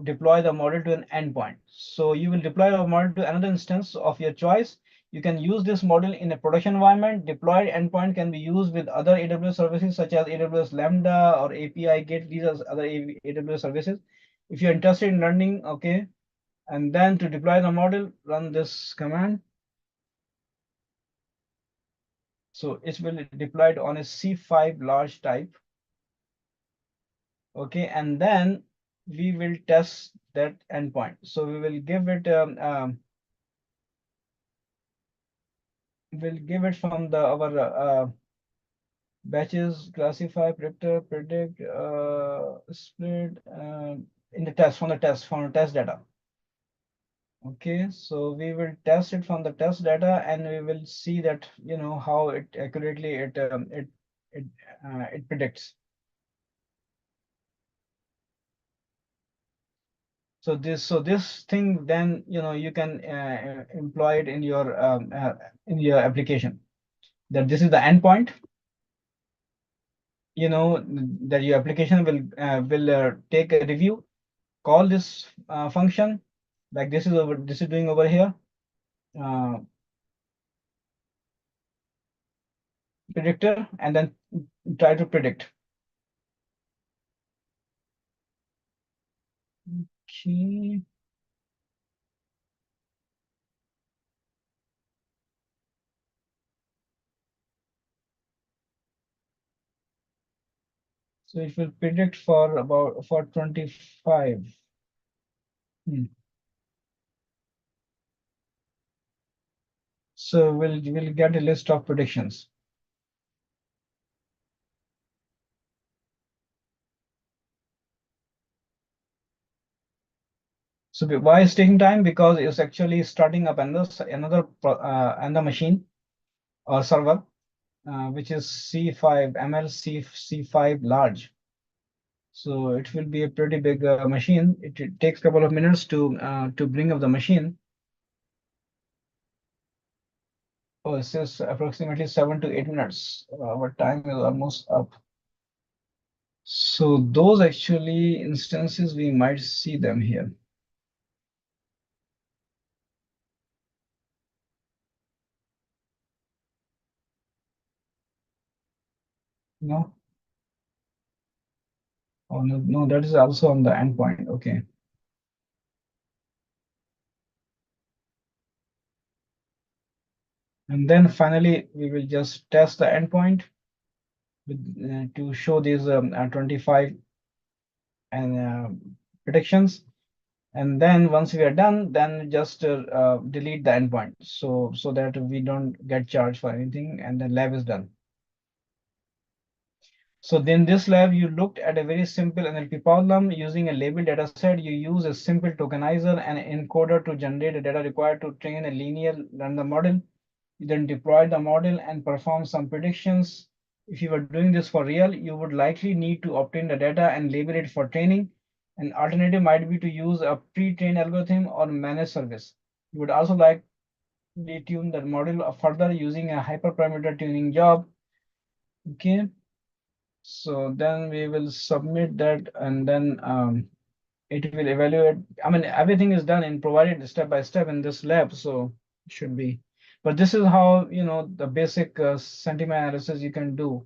Speaker 1: deploy the model to an endpoint. So you will deploy a model to another instance of your choice. You can use this model in a production environment. Deployed endpoint can be used with other AWS services such as AWS Lambda or API Gate. These are other AWS services. If you're interested in learning, okay, and then to deploy the model, run this command. So it will be deployed on a C5 large type. Okay, and then we will test that endpoint. So we will give it we'll give it from the our batches, classify, predictor, predict, split in the test from the test data. Okay, so we will test it from the test data, and we will see that, how it accurately it it predicts. So this thing, then you can employ it in your application. That this is the endpoint. That your application will take a review, call this function, like this is doing over here, uh, predictor, and then try to predict. Okay. So it will predict for 25. Hmm. So we'll get a list of predictions. So why it's taking time? Because it's actually starting up another machine or server, which is C5 MLC C5 large. So it will be a pretty big machine. It takes a couple of minutes to bring up the machine. Oh, it says approximately 7 to 8 minutes. Our time is almost up. So those actually instances, we might see them here. No? Oh no, no, that is also on the endpoint. Okay. And then finally, we will just test the endpoint to show these 25 and predictions. And then once we are done, then just delete the endpoint, so that we don't get charged for anything, and the lab is done. So in this lab, you looked at a very simple NLP problem using a labeled data set. You use a simple tokenizer and encoder to generate the data required to train a linear random model. You then deploy the model and perform some predictions. If you were doing this for real, you would likely need to obtain the data and label it for training. An alternative might be to use a pre-trained algorithm or managed service. You would also like to tune the model further using a hyperparameter tuning job. Okay, so then we will submit that, and then it will evaluate. I mean, everything is done and provided step by step in this lab, so it should be. But this is how, the basic sentiment analysis you can do.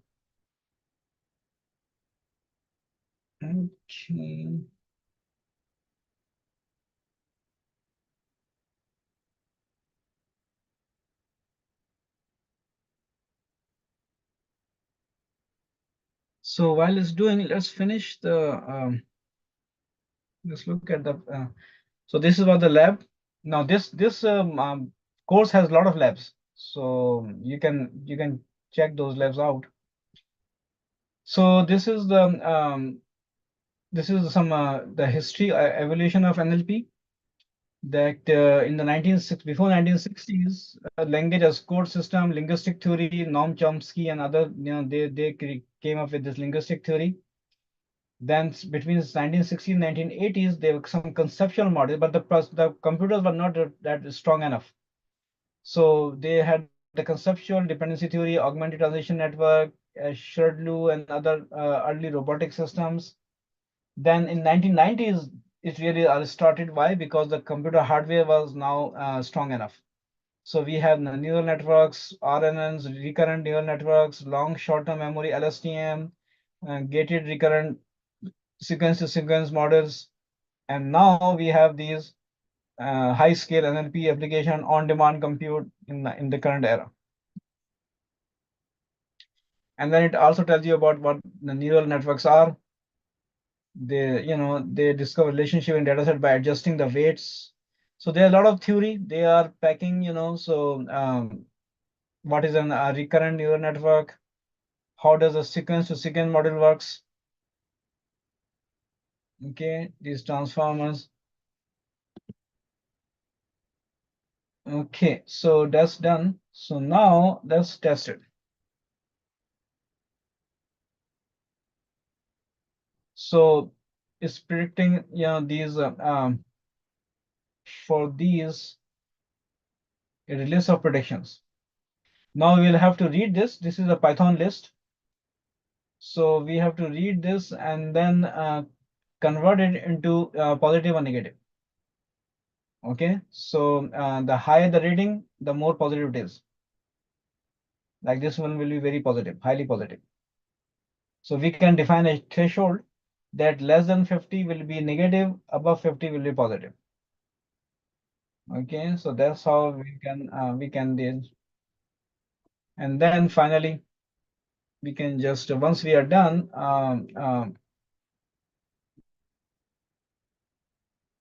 Speaker 1: Okay. So while it's doing, let's finish let's look at so this is about the lab. Now this course has a lot of labs, so you can check those labs out. So this is some the history evolution of NLP, that in the before 1960s, language as code system, linguistic theory, Noam Chomsky and other, they came up with this linguistic theory. Then between 1960s and 1980s, there were some conceptual models, but the computers were not that strong enough. So they had the conceptual dependency theory, augmented translation network, Shardlu, and other early robotic systems. Then in 1990s, it really started. Why? Because the computer hardware was now strong enough. So we have the neural networks, RNNs, recurrent neural networks, long short-term memory, LSTM, gated recurrent sequence-to-sequence models, and now we have these high-scale NLP application on-demand compute in the current era. And then it also tells you about what the neural networks are. They discover relationship in data set by adjusting the weights. So there are a lot of theory they are packing. So what is a recurrent neural network? How does a sequence to sequence model works? Okay, these transformers. Okay, so that's done. So now let's test it. So it's predicting, these for these a list of predictions. Now we'll have to read this. This is a Python list. So we have to read this and then convert it into positive or negative. Okay, so the higher the rating, the more positive it is. Like this one will be very positive, highly positive. So we can define a threshold that less than 50 will be negative, above 50 will be positive. Okay, so that's how we can deal. And then finally, we can just once we are done,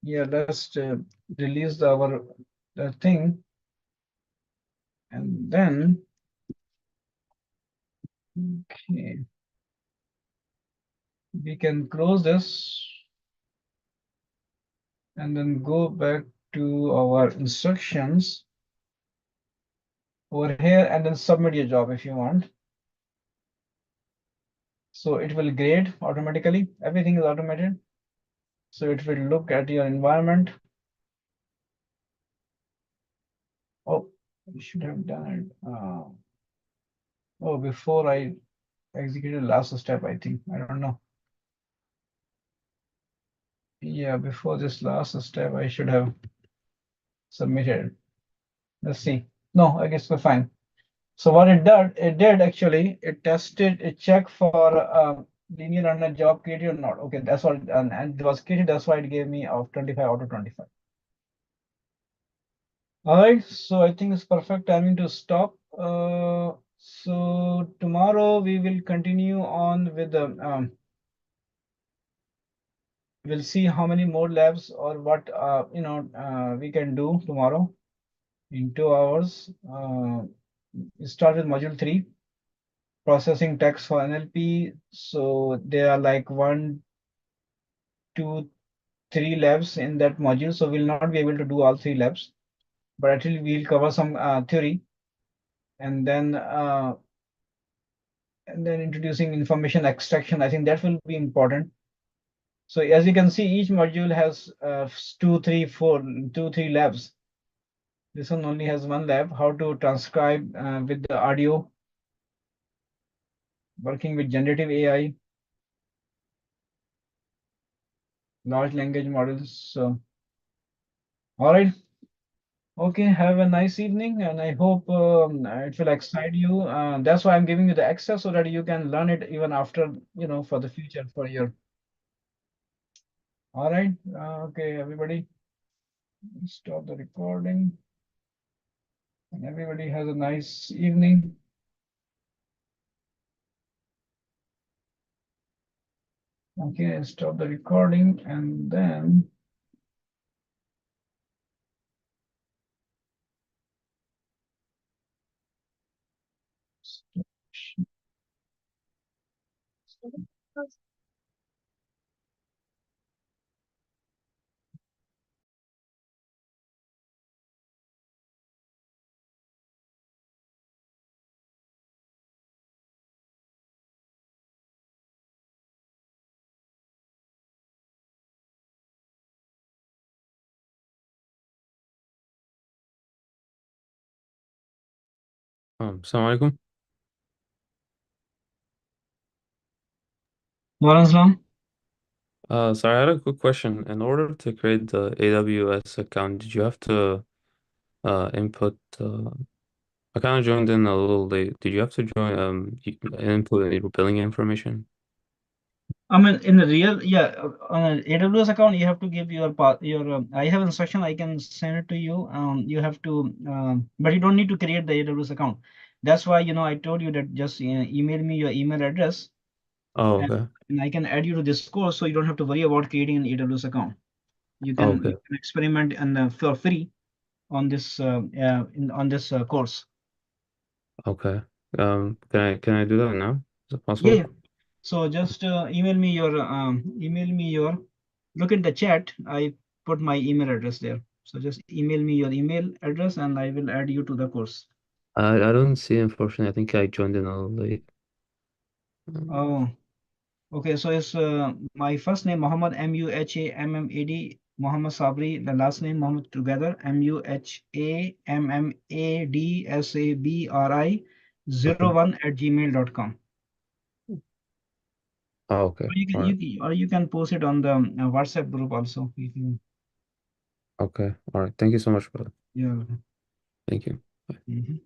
Speaker 1: yeah, let's release our the thing, and then okay, we can close this and then go back to our instructions over here and then submit your job if you want. So it will grade automatically. Everything is automated. So it will look at your environment. Oh, we should have done it. Oh, before I executed last step, I think. I don't know. Yeah, before this last step, I should have submitted. Let's see. No, I guess we're fine. So what it did actually, it tested, it checked for linear random job created or not. Okay, that's what, and it was created. That's why it gave me of 25 out of 25. All right, so I think it's perfect timing to stop. So tomorrow we will continue on with the We'll see how many more labs or what we can do tomorrow in 2 hours. Start with module three, processing text for NLP. So there are like one, two, three labs in that module. So we'll not be able to do all three labs, but actually we'll cover some theory, and then introducing information extraction. I think that will be important. So as you can see, each module has two, three labs. This one only has one lab, how to transcribe with the audio, working with generative AI, large language models. So, all right. Okay, have a nice evening, and I hope it will excite you. That's why I'm giving you the access so that you can learn it even after, for the future, for your. All right. Okay, everybody, stop the recording, and everybody has a nice evening. Okay, stop the recording, and then.
Speaker 2: Assalamu alaikum.
Speaker 1: Walaikum.
Speaker 2: So I had a quick question. In order to create the AWS account, did you have to input? I kind of joined in a little late. Did you have to join input your billing information?
Speaker 1: I mean, in the real, yeah, on an AWS account, you have to give your I have instruction. I can send it to you. You have to, but you don't need to create the AWS account. That's why, I told you that just email me your email address,
Speaker 2: Oh,
Speaker 1: and,
Speaker 2: okay.
Speaker 1: and I can add you to this course, so you don't have to worry about creating an AWS account. You
Speaker 2: Oh,
Speaker 1: can
Speaker 2: okay.
Speaker 1: you can experiment and for free on this on this course.
Speaker 2: Okay. Can I do that now? Is it
Speaker 1: Yeah,
Speaker 2: possible?
Speaker 1: yeah. So just email me your look at the chat. I put my email address there. So just email me your email address and I will add you to the course.
Speaker 2: I don't see, unfortunately. I think I joined in a little late. Um,
Speaker 1: Oh, okay. So it's my first name Muhammad Muhammad Muhammad Sabri. The last name Muhammad together Muhammad
Speaker 2: okay.
Speaker 1: 01 at gmail.com.
Speaker 2: Oh, okay.
Speaker 1: Or you can
Speaker 2: All right.
Speaker 1: you can post it on the WhatsApp group also. If you,
Speaker 2: Okay. All right. Thank you so much, brother.
Speaker 1: yeah.
Speaker 2: Thank you.
Speaker 1: Mhm.